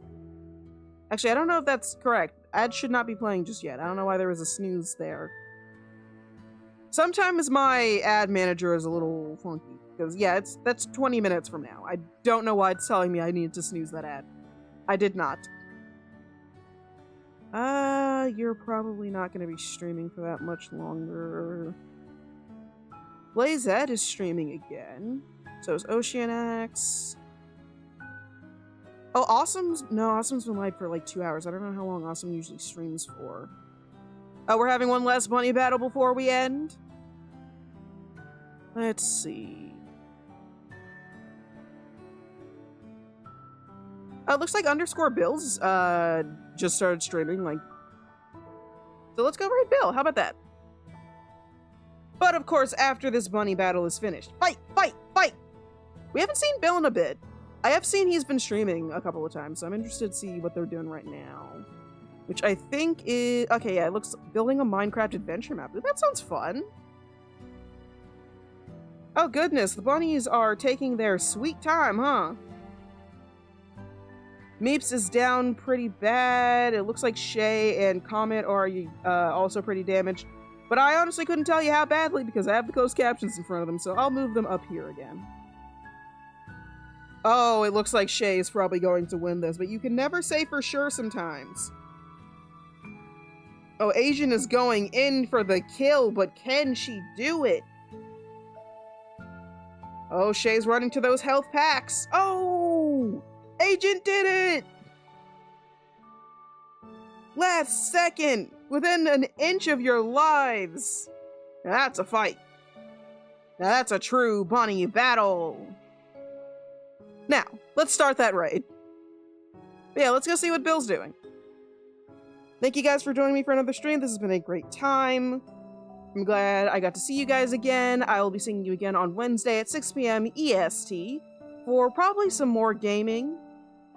Actually, I don't know if that's correct. Ads should not be playing just yet. I don't know why there was a snooze there. Sometimes my ad manager is a little funky. Because, yeah, that's 20 minutes from now. I don't know why it's telling me I need to snooze that ad. I did not. You're probably not going to be streaming for that much longer. Blazed is streaming again. So is Oceanax. Oh, Awesome's been live for like 2 hours. I don't know how long Awesome usually streams for. Oh, we're having one last bunny battle before we end? Let's see. It looks like _Bills just started streaming, like. So let's go raid Bill. How about that? But of course, after this bunny battle is finished. Fight! Fight! Fight! We haven't seen Bill in a bit. I have seen he's been streaming a couple of times, so I'm interested to see what they're doing right now. Which I think is... Okay, yeah, it looks... Building a Minecraft adventure map. That sounds fun. Oh goodness, the bunnies are taking their sweet time, huh? Meeps is down pretty bad. It looks like Shay and Comet are also pretty damaged. But I honestly couldn't tell you how badly because I have the closed captions in front of them, so I'll move them up here again. Oh, it looks like Shay is probably going to win this, but you can never say for sure sometimes. Oh, Asian is going in for the kill, but can she do it? Oh, Shay's running to those health packs. Oh, Agent did it! Last second, within an inch of your lives. Now that's a fight. Now that's a true bunny battle. Now, let's start that raid. Yeah, let's go see what Bill's doing. Thank you guys for joining me for another stream. This has been a great time. I'm glad I got to see you guys again. I will be seeing you again on Wednesday at 6 p.m. EST for probably some more gaming.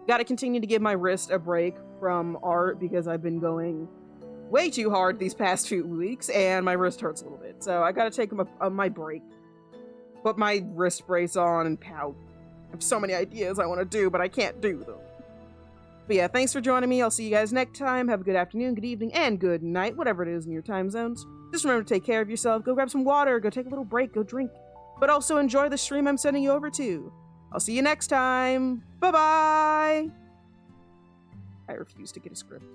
Gotta continue to give my wrist a break from art because I've been going way too hard these past few weeks and my wrist hurts a little bit. So I gotta take my break. Put my wrist brace on and pout. I have so many ideas I want to do, but I can't do them. But yeah, thanks for joining me. I'll see you guys next time. Have a good afternoon, good evening, and good night, whatever it is in your time zones. Just remember to take care of yourself. Go grab some water. Go take a little break. Go drink. But also enjoy the stream I'm sending you over to. I'll see you next time. Bye-bye. I refuse to get a script.